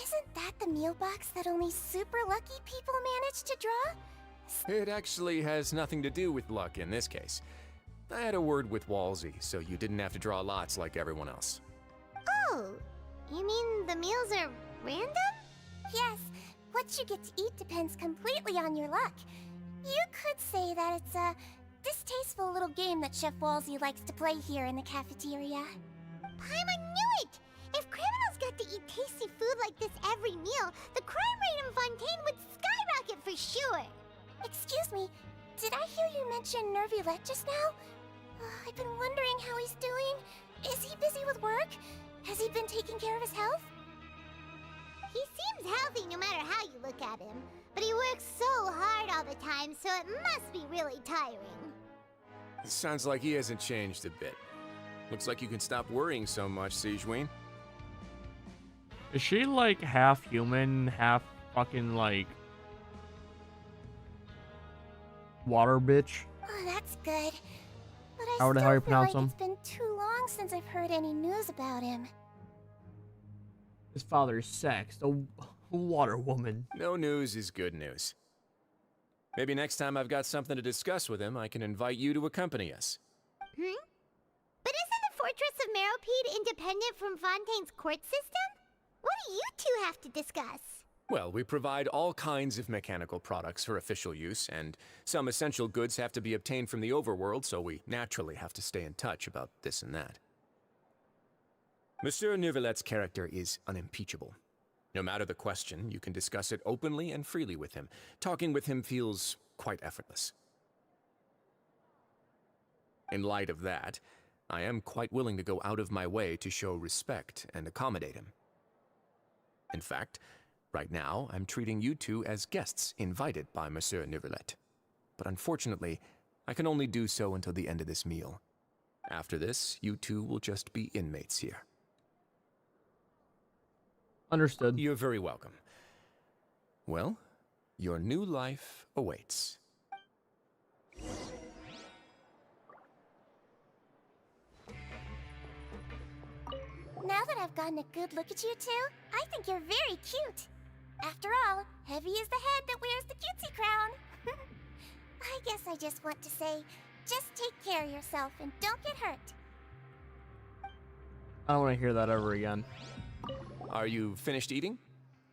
isn't that the meal box that only super lucky people manage to draw? It actually has nothing to do with luck in this case. I had a word with Walsey, so you didn't have to draw lots like everyone else. Oh, Oh, you mean the meals are random? Yes, what you get to eat depends completely on your luck. You could say that it's a distasteful little game that Chef Walsey likes to play here in the cafeteria. Paimon knew it! If criminals got to eat tasty food like this every meal, the crime rate in Fontaine would skyrocket for sure! Excuse me, did I hear you mention Nervulette just now? I've been wondering how he's doing. Is he busy with work? Has he been taking care of his health? He seems healthy no matter how you look at him, but he works so hard all the time, so it must be really tiring. It sounds like he hasn't changed a bit. Looks like you can stop worrying so much, Sigewinne. Is she like half human, half fucking like water bitch? Oh, that's good. But I How do still you feel pronounce like him? it's been too long since I've heard any news about him. His father's sex, a water woman. No news is good news. Maybe next time I've got something to discuss with him, I can invite you to accompany us. But isn't the Fortress of Meropide independent from Fontaine's court system? What do you two have to discuss? Well, we provide all kinds of mechanical products for official use, and some essential goods have to be obtained from the overworld, so we naturally have to stay in touch about this and that. Monsieur Nervulette's character is unimpeachable. No matter the question, you can discuss it openly and freely with him. Talking with him feels quite effortless. In light of that, I am quite willing to go out of my way to show respect and accommodate him. In fact, right now, I'm treating you two as guests invited by Monsieur Nervulette. But unfortunately, I can only do so until the end of this meal. After this, you two will just be inmates here. Understood. You're very welcome. Well, your new life awaits. Now that I've gotten a good look at you two, I think you're very cute. After all, Heavy is the head that wears the cutesy crown. I guess I just want to say, just take care of yourself and don't get hurt. I don't want to hear that ever again. Are you finished eating?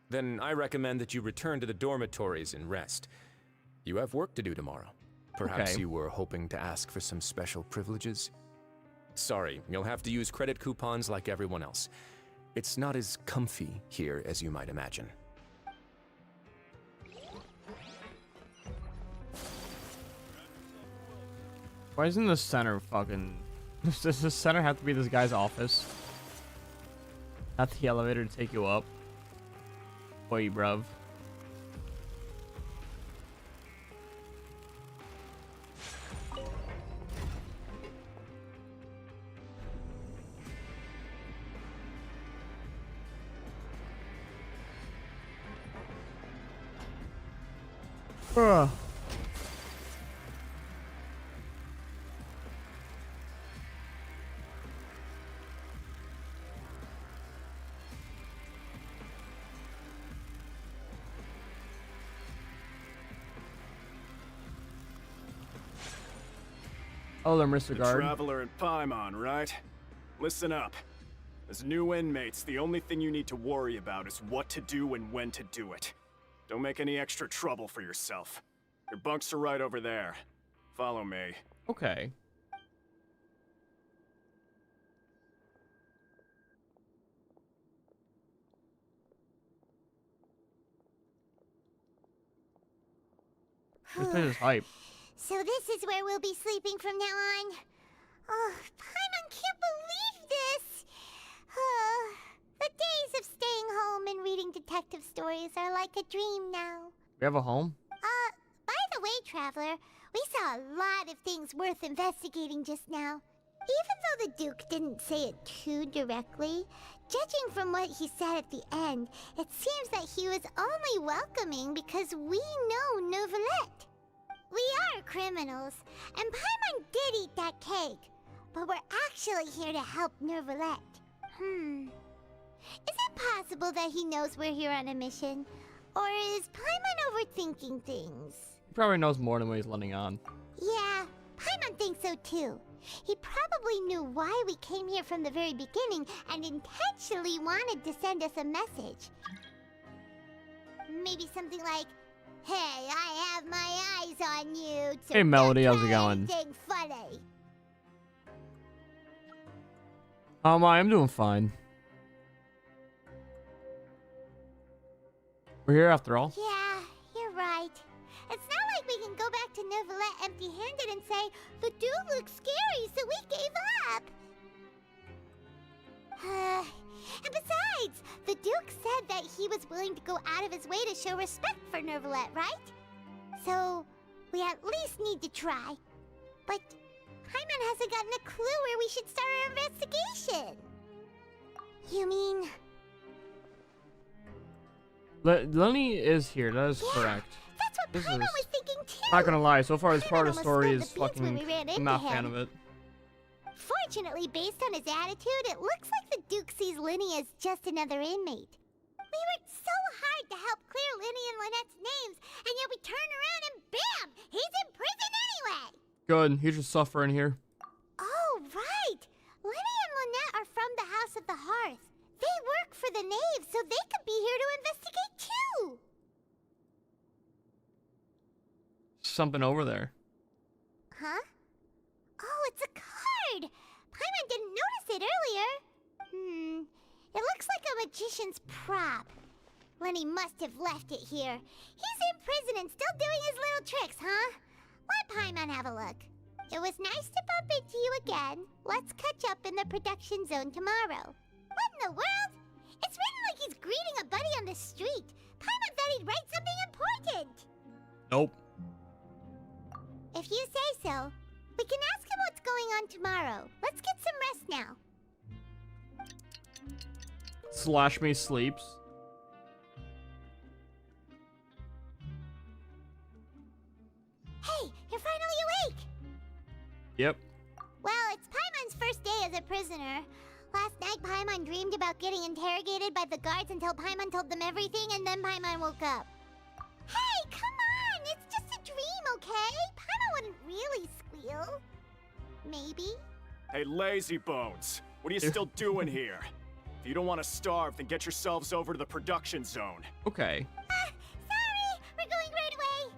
Then I recommend that you return to the dormitories and rest. You have work to do tomorrow. Perhaps Okay. you were hoping to ask for some special privileges? Sorry, you'll have to use credit coupons like everyone else. It's not as comfy here as you might imagine. Why isn't the center fucking... Does the center have to be this guy's office? Not the elevator to take you up? Boy, bruv. Ugh. Oh, they're Mr. The Guard. Traveler and Paimon, right? Listen up. As new inmates, the only thing you need to worry about is what to do and when to do it. Don't make any extra trouble for yourself. Your bunks are right over there. Follow me. Okay. This place is hype. So this is where we'll be sleeping from now on. Oh, Paimon can't believe this! The days of staying home and reading detective stories are like a dream now. We have a home? By the way, Traveler, we saw a lot of things worth investigating just now. Even though the Duke didn't say it too directly, judging from what he said at the end, it seems that he was only welcoming because we know Nervulette. We are criminals, and Paimon did eat that cake, but we're actually here to help Nervulette. Is it possible that he knows we're here on a mission? Or is Paimon overthinking things? He probably knows more than what he's letting on. Yeah, Paimon thinks so too. He probably knew why we came here from the very beginning and intentionally wanted to send us a message. Maybe something like, "Hey, I have my eyes on you, so Hey, Melody, don't how's it try going? anything funny." I'm doing fine. We're here after all. Yeah, you're right. It's not like we can go back to Neuvillette empty-handed and say, "The dude looks scary, so we gave up." And besides, the Duke said that he was willing to go out of his way to show respect for Neuvillette, right? So, we at least need to try. But Paimon hasn't gotten a clue where we should start our investigation. You mean... Lenny is here, that is correct. That's what Paimon was thinking too! Not gonna lie, so far this part of the Paimon story almost is spilled the beans when we ran fucking... I'm into not a fan him. of it. Fortunately, based on his attitude, it looks like the Duke sees Linny as just another inmate. We worked so hard to help clear Linny and Lynette's names, and yet we turn around and bam! He's in prison anyway! Good, he should suffer in here. Oh, right! Linny and Lynette are from the House of the Hearth. They work for the Knave, so they could be here to investigate too! Something over there. Huh? Oh, it's a card! Paimon didn't notice it earlier. It looks like a magician's prop. Lenny must have left it here. He's in prison and still doing his little tricks, huh? Let Paimon have a look. It was nice to bump into you again. Let's catch up in the production zone tomorrow. What in the world? It's written like he's greeting a buddy on the street. Paimon thought he'd write something important. Nope. If you say so, we can ask him what's going on tomorrow. Let's get some rest now. Slash me sleeps. Hey, you're finally awake! Yep. Well, it's Paimon's first day as a prisoner. Last night, Paimon dreamed about getting interrogated by the guards until Paimon told them everything, and then Paimon woke up. Hey, come on! It's just a dream, okay? Paimon wouldn't really squeal. Maybe? Hey, lazy bones. What are you still doing here? If you don't want to starve, then get yourselves over to the production zone. Okay. Sorry! We're going right away!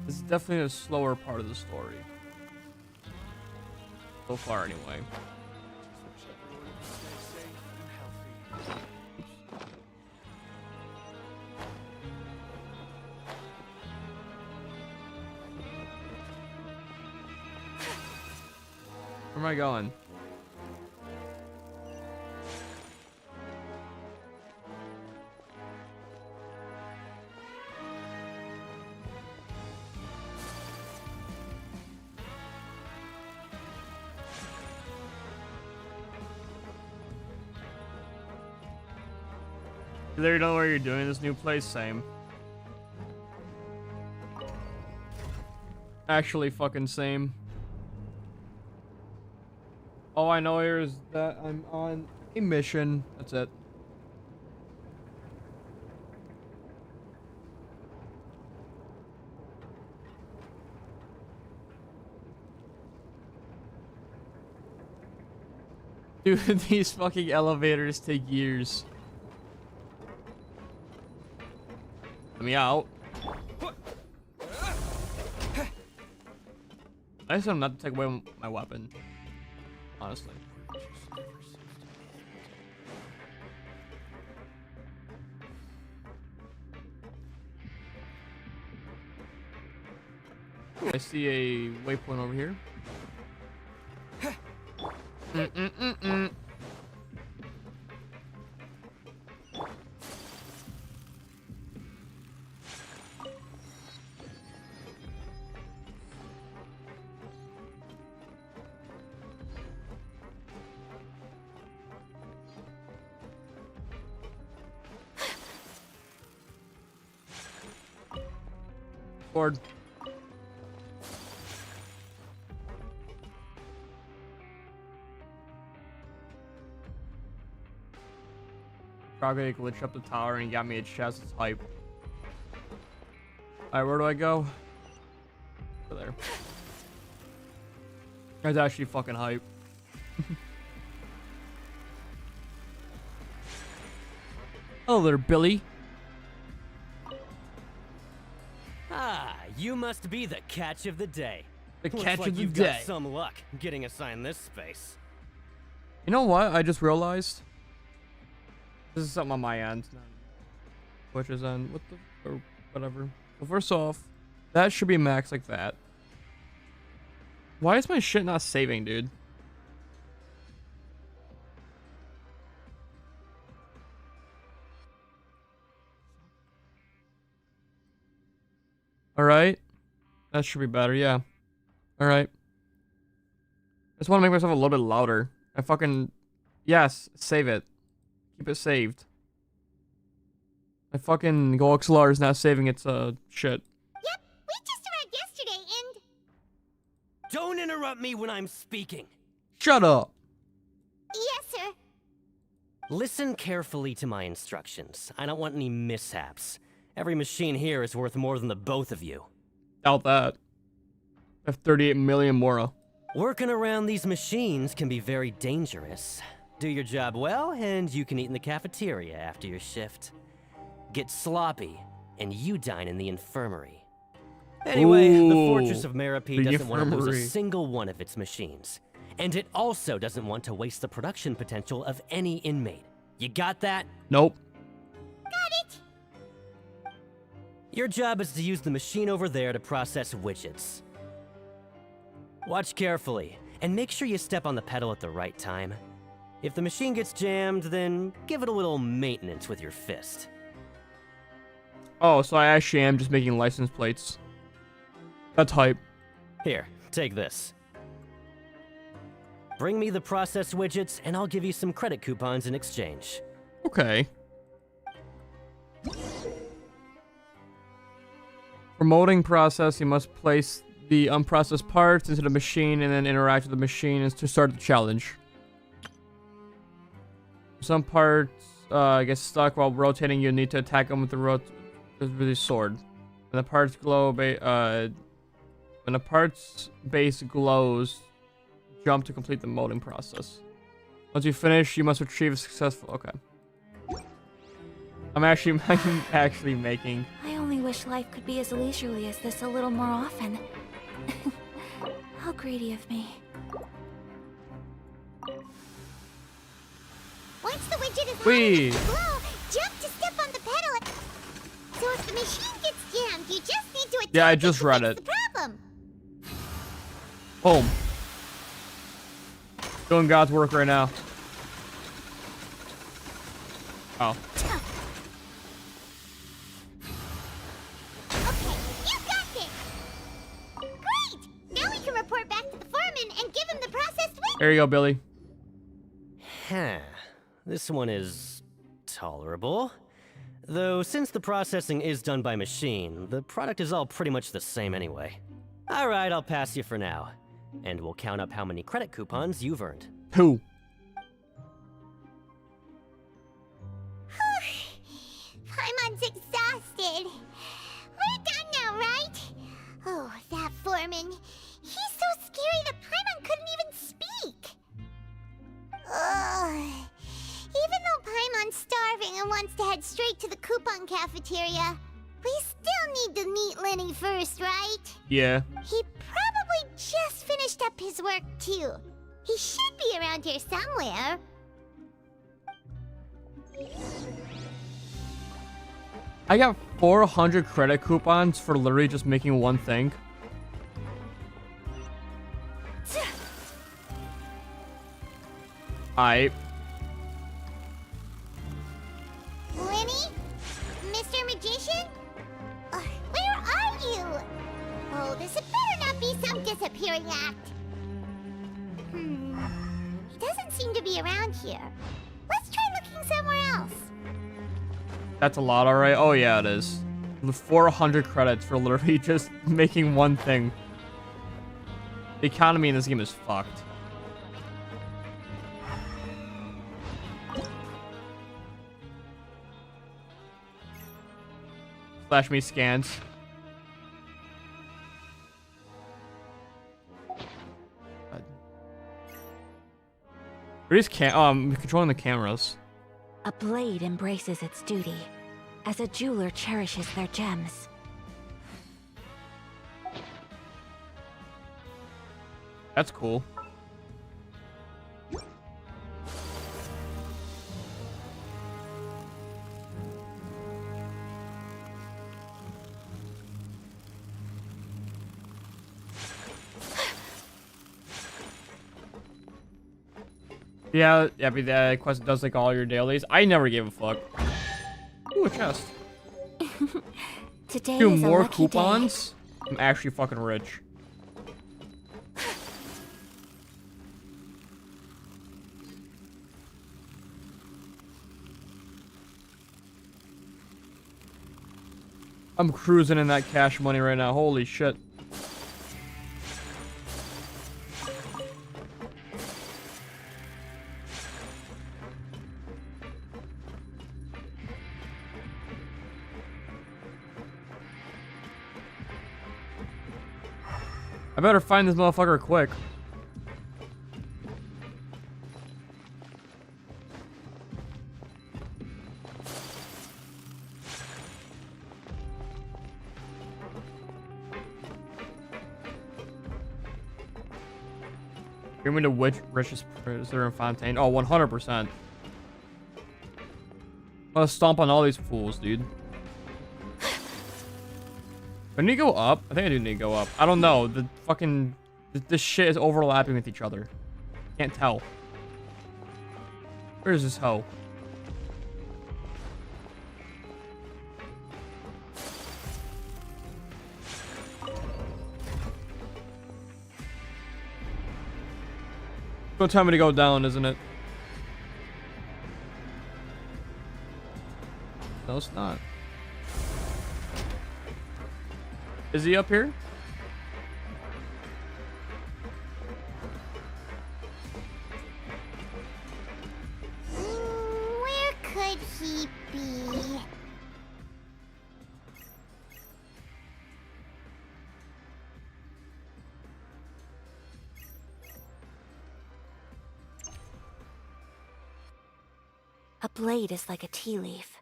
This is definitely a slower part of the story. So far, anyway. Where am I going? You don't know what you're doing in this new place? Same. Actually, fucking same. All I know here is that I'm on a mission. That's it. Dude, these fucking elevators take years. Let me out. I just want not to take away my weapon. Honestly. Ooh, I see a waypoint over here. Board. Kage glitched up the tower and got me a chest. It's hype. Alright, where do I go? Over there. That's actually fucking hype. Hello there, Billy. Ah, you must be the catch of the day. The Looks catch like of the you've day. got some luck getting assigned this space. You know what? I just realized. This is something on my end. Which is on what the or whatever. So first off, that should be max like that. Why is my shit not saving, dude? Alright. That should be better, yeah. Alright. I just want to make myself a little bit louder. I fucking... Yes, save it. Keep it saved. My fucking GoXLR is not saving its, shit. Yep, we just arrived yesterday and... Don't interrupt me when I'm speaking. Shut up! Yes, sir. Listen carefully to my instructions. I don't want any mishaps. Every machine here is worth more than the both of you. Doubt that. I have 38 million Mora. Working around these machines can be very dangerous. Do your job well, and you can eat in the cafeteria after your shift. Get sloppy, and you dine in the infirmary. Anyway, the Fortress of Meropide doesn't want to lose a single one of its machines. And it also doesn't want to waste the production potential of any inmate. You got that? Nope. Got it. Your job is to use the machine over there to process widgets. Watch carefully, and make sure you step on the pedal at the right time. If the machine gets jammed, then give it a little maintenance with your fist. Oh, so I actually am just making license plates. That's hype. Here, take this. Bring me the process widgets, and I'll give you some credit coupons in exchange. Okay. For molding process, you must place the unprocessed parts into the machine and then interact with the machine to start the challenge. Some parts get stuck while rotating. You need to attack them with the sword. When the parts glow, when the parts base glows, jump to complete the molding process. Once you finish, you must retrieve a successful. Okay. I'm actually making. I only wish life could be as leisurely as this a little more often. How greedy of me. Once the widget is Whee! hot enough to glow, jump to step on the pedal. So if the machine gets jammed, you just need to attack Yeah, I just read it. the problem. Boom. Doing God's work right now. Oh. Okay, you got this. Great! Now we can report back to the foreman and give him the processed widget. There you go, Billy. Huh. This one is tolerable. Though since the processing is done by machine, the product is all pretty much the same anyway. Alright, I'll pass you for now. And we'll count up how many credit coupons you've earned. Who? Paimon's exhausted. We're done now, right? Oh, that foreman. He's so scary that Paimon couldn't even speak. Ugh. Even though Paimon's starving and wants to head straight to the coupon cafeteria, we still need to meet Lenny first, right? Yeah. He probably just finished up his work, too. He should be around here somewhere. I got 400 credit coupons for literally just making one thing. Aight. Lenny? Mr. Magician? Where are you? Oh, this had better not be some disappearing act. He doesn't seem to be around here. Let's try looking somewhere else. That's a lot, alright? Oh, yeah, it is. 400 credits for literally just making one thing. The economy in this game is fucked. Flash me scans. We're just controlling the cameras. A blade embraces its duty, as a jeweler cherishes their gems. That's cool. Yeah, but that quest does like all your dailies. I never gave a fuck. Ooh, a chest. Today Do is a more lucky coupons? I'm actually fucking rich. I'm cruising in that cash money right now. Holy shit. I better find this motherfucker quick. Give me the richest prisoner in Fontaine. Oh, 100%. I'm gonna stomp on all these fools, dude. Do I need to go up? I think I do need to go up. I don't know. The fucking... This shit is overlapping with each other. Can't tell. Where is this hoe? It's time to go down, isn't it? No, it's not. Is he up here? Where could he be? A blade is like a tea leaf.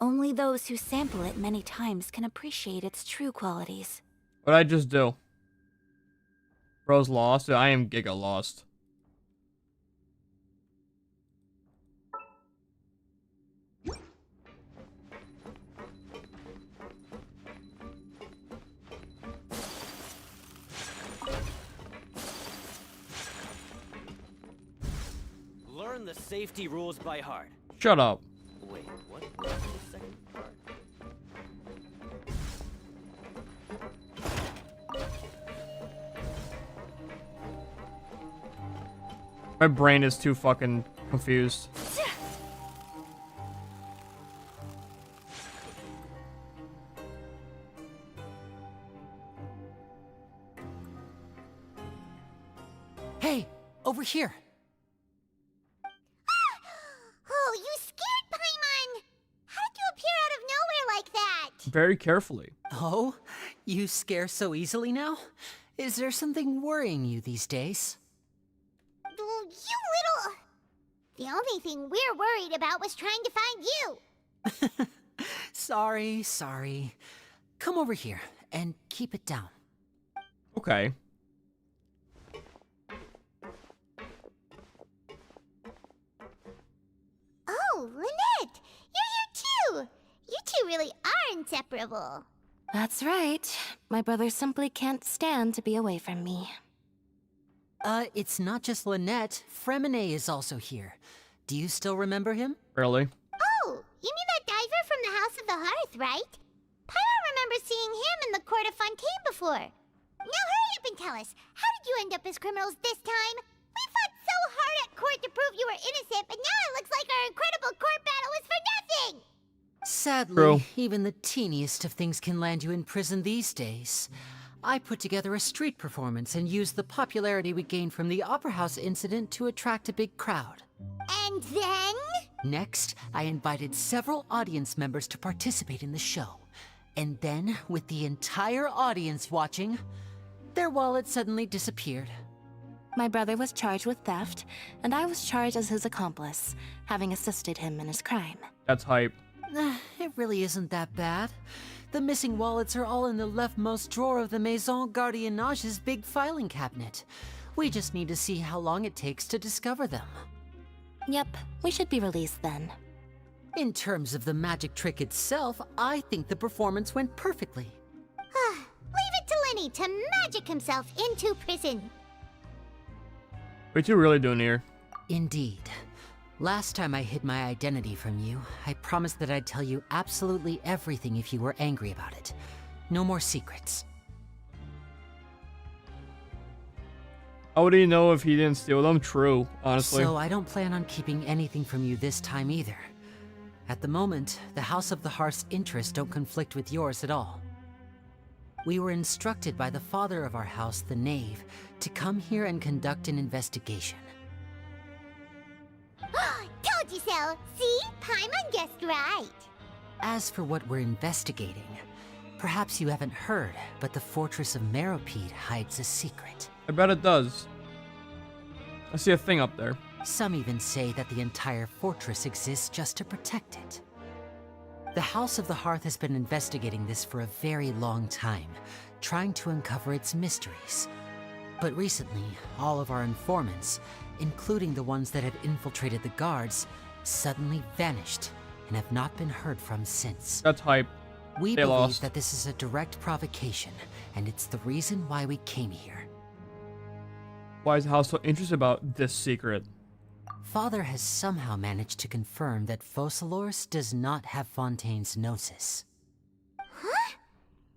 Only those who sample it many times can appreciate its true qualities. What'd I just do? Bro's lost? I am Giga lost. Learn the safety rules by heart. Shut up. Wait, what was the second part? My brain is too fucking confused. Hey, over here. Oh, you scared Paimon! How did you appear out of nowhere like that? Very carefully. Oh, you scare so easily now? Is there something worrying you these days? Oh, you little... The only thing we're worried about was trying to find you. Sorry. Come over here and keep it down. Okay. Oh, Lynette! You're here too! You two really are inseparable. That's right. My brother simply can't stand to be away from me. It's not just Lynette. Fremine is also here. Do you still remember him? Really? Oh, you mean that diver from the House of the Hearth, right? Paimon remembers seeing him in the Court of Fontaine before. Now hurry up and tell us, how did you end up as criminals this time? We fought so hard at court to prove you were innocent, but now it looks like our incredible court battle was for nothing! Sadly, True. even the teeniest of things can land you in prison these days. I put together a street performance and used the popularity we gained from the Opera House incident to attract a big crowd. And then? Next, I invited several audience members to participate in the show. And then, with the entire audience watching, their wallet suddenly disappeared. My brother was charged with theft, and I was charged as his accomplice, having assisted him in his crime. That's hype. It really isn't that bad. The missing wallets are all in the leftmost drawer of the Maison Gardiennage's big filing cabinet. We just need to see how long it takes to discover them. Yep, we should be released then. In terms of the magic trick itself, I think the performance went perfectly. Leave it to Lenny to magic himself into prison. What you really doing here? Indeed. Last time I hid my identity from you, I promised that I'd tell you absolutely everything if you were angry about it. No more secrets. How would he know if he didn't steal them? True, honestly. So I don't plan on keeping anything from you this time either. At the moment, the House of the Hearth's interests don't conflict with yours at all. We were instructed by the father of our house, the Knave, to come here and conduct an investigation. Told you so. See? Paimon guessed right. As for what we're investigating, perhaps you haven't heard, but the Fortress of Meropide hides a secret. I bet it does. I see a thing up there. Some even say that the entire fortress exists just to protect it. The House of the Hearth has been investigating this for a very long time, trying to uncover its mysteries. But recently, all of our informants, including the ones that had infiltrated the guards, suddenly vanished and have not been heard from since. That's hype. We They believe lost. that this is a direct provocation, and it's the reason why we came here. Why is the house so interested about this secret? Father has somehow managed to confirm that Focalors does not have Fontaine's Gnosis. Huh?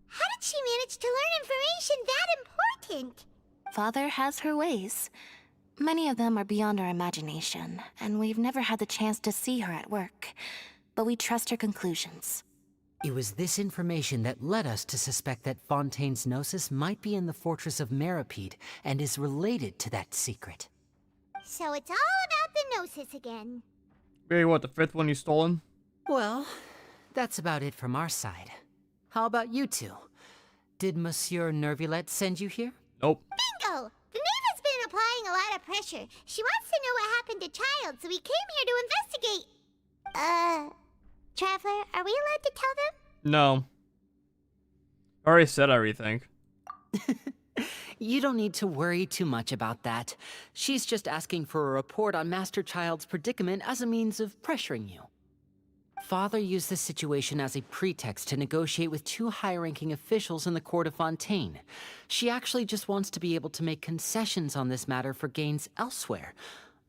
How did she manage to learn information that important? Father has her ways. Many of them are beyond our imagination, and we've never had the chance to see her at work. But we trust her conclusions. It was this information that led us to suspect that Fontaine's Gnosis might be in the Fortress of Meropide and is related to that secret. So it's all about the Gnosis again. Wait, what, the fifth one you stolen? Well, that's about it from our side. How about you two? Did Monsieur Nervulette send you here? Nope. Bingo! The Knave has been applying a lot of pressure. She wants to know what happened to Child, so we came here to investigate. Traveler, are we allowed to tell them? No. I already said everything. You don't need to worry too much about that. She's just asking for a report on Master Child's predicament as a means of pressuring you. Father used this situation as a pretext to negotiate with two high-ranking officials in the court of Fontaine. She actually just wants to be able to make concessions on this matter for gains elsewhere,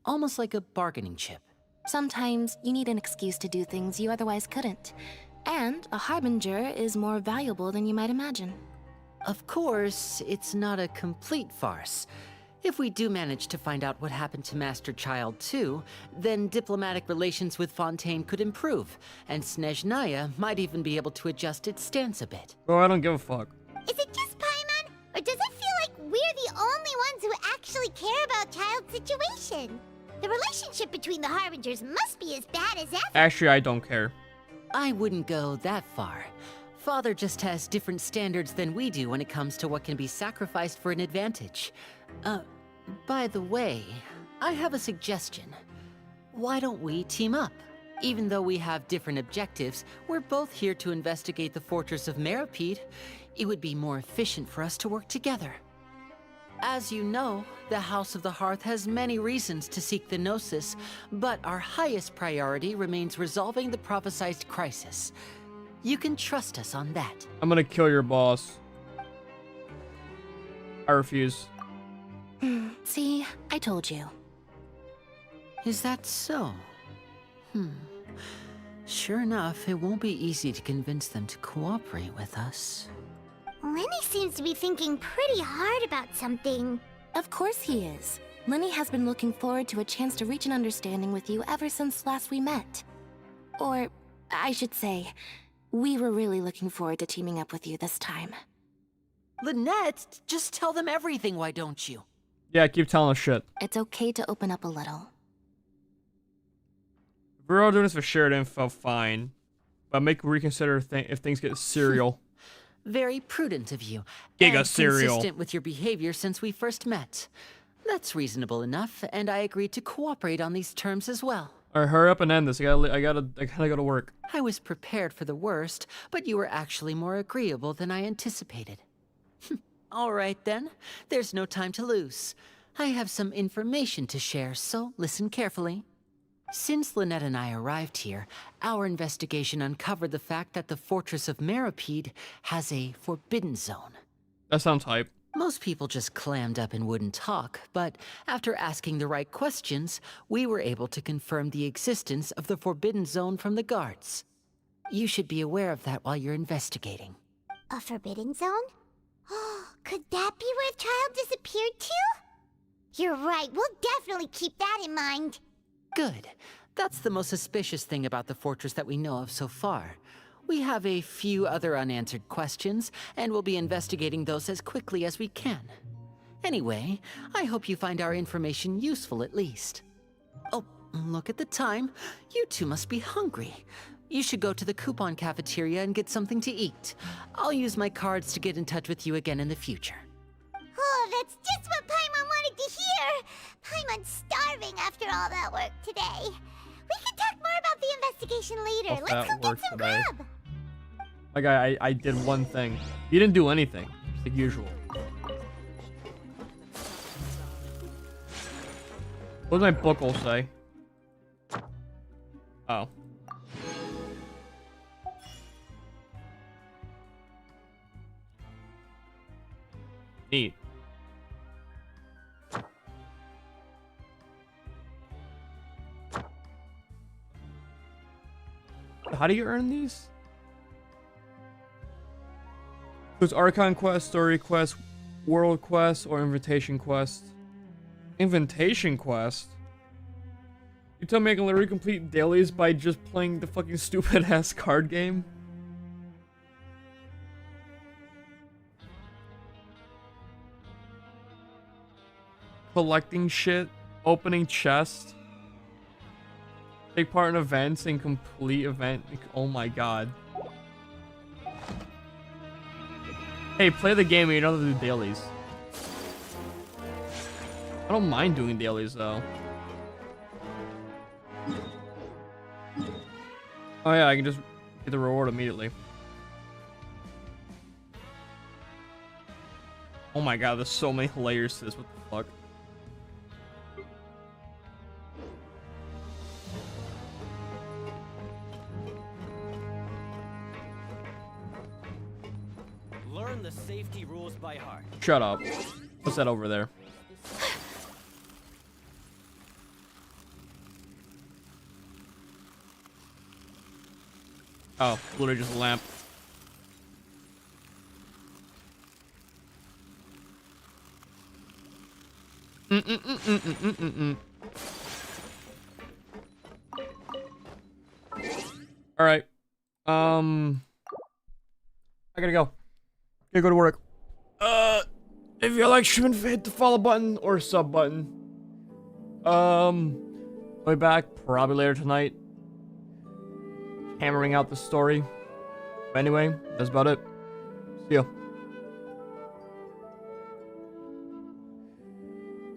almost like a bargaining chip. Sometimes you need an excuse to do things you otherwise couldn't. And a harbinger is more valuable than you might imagine. Of course, it's not a complete farce. If we do manage to find out what happened to Master Child too, then diplomatic relations with Fontaine could improve, and Snezhnaya might even be able to adjust its stance a bit. Bro, I don't give a fuck. Is it just Paimon? Or does it feel like we're the only ones who actually care about Child's situation? The relationship between the Harbingers must be as bad as ever. Actually, I don't care. I wouldn't go that far. Father just has different standards than we do when it comes to what can be sacrificed for an advantage. By the way, I have a suggestion. Why don't we team up? Even though we have different objectives, we're both here to investigate the Fortress of Meropide. It would be more efficient for us to work together. As you know, the House of the Hearth has many reasons to seek the Gnosis, but our highest priority remains resolving the prophesized crisis. You can trust us on that. I'm gonna kill your boss. I refuse. See, I told you. Is that so? Sure enough, it won't be easy to convince them to cooperate with us. Lenny seems to be thinking pretty hard about something. Of course he is. Lenny has been looking forward to a chance to reach an understanding with you ever since last we met. Or, I should say, we were really looking forward to teaming up with you this time. Lynette, just tell them everything, why don't you? Yeah, keep telling us shit. It's okay to open up a little. If we're all doing this for shared info, fine. but make reconsider if things get serial. Very prudent of you. Giga and cereal. Consistent with your behavior since we first met. That's reasonable enough, and I agreed to cooperate on these terms as well. All right, hurry up and end this. I gotta go to work. I was prepared for the worst, but you were actually more agreeable than I anticipated. All right then, there's no time to lose. I have some information to share, so listen carefully. Since Lynette and I arrived here, our investigation uncovered the fact that the Fortress of Meripede has a forbidden zone. That sounds hype. Most people just clammed up and wouldn't talk, but after asking the right questions, we were able to confirm the existence of the forbidden zone from the guards. You should be aware of that while you're investigating. A forbidden zone? Could that be where the child disappeared to? You're right, we'll definitely keep that in mind. Good. That's the most suspicious thing about the fortress that we know of so far. We have a few other unanswered questions, and we'll be investigating those as quickly as we can. Anyway, I hope you find our information useful at least. Oh, look at the time. You two must be hungry. You should go to the coupon cafeteria and get something to eat. I'll use my cards to get in touch with you again in the future. Oh, that's just what Paimon wanted to hear! Paimon's starving after all that work today. We can talk more about the investigation later. Let's go get some grub! Like, I did one thing. You didn't do anything. Just like usual. What does my book will say? Oh. Neat. How do you earn these? There's Archon Quest, Story Quest, World Quest, or Invitation Quest. Invitation Quest? You tell me I can literally complete dailies by just playing the fucking stupid-ass card game? Collecting shit, opening chests, take part in events and complete event. Oh my god. Hey, play the game and you don't have to do dailies. I don't mind doing dailies though. Oh yeah, I can just get the reward immediately. Oh my god, there's so many layers to this. What the fuck? Learn the safety rules by heart. Shut up. What's that over there? Oh, literally just a lamp. All right. I gotta go. Gotta go to work. If you like streaming, hit the follow button or sub button. I'll be back probably later tonight, hammering out the story. But anyway, that's about it. See ya.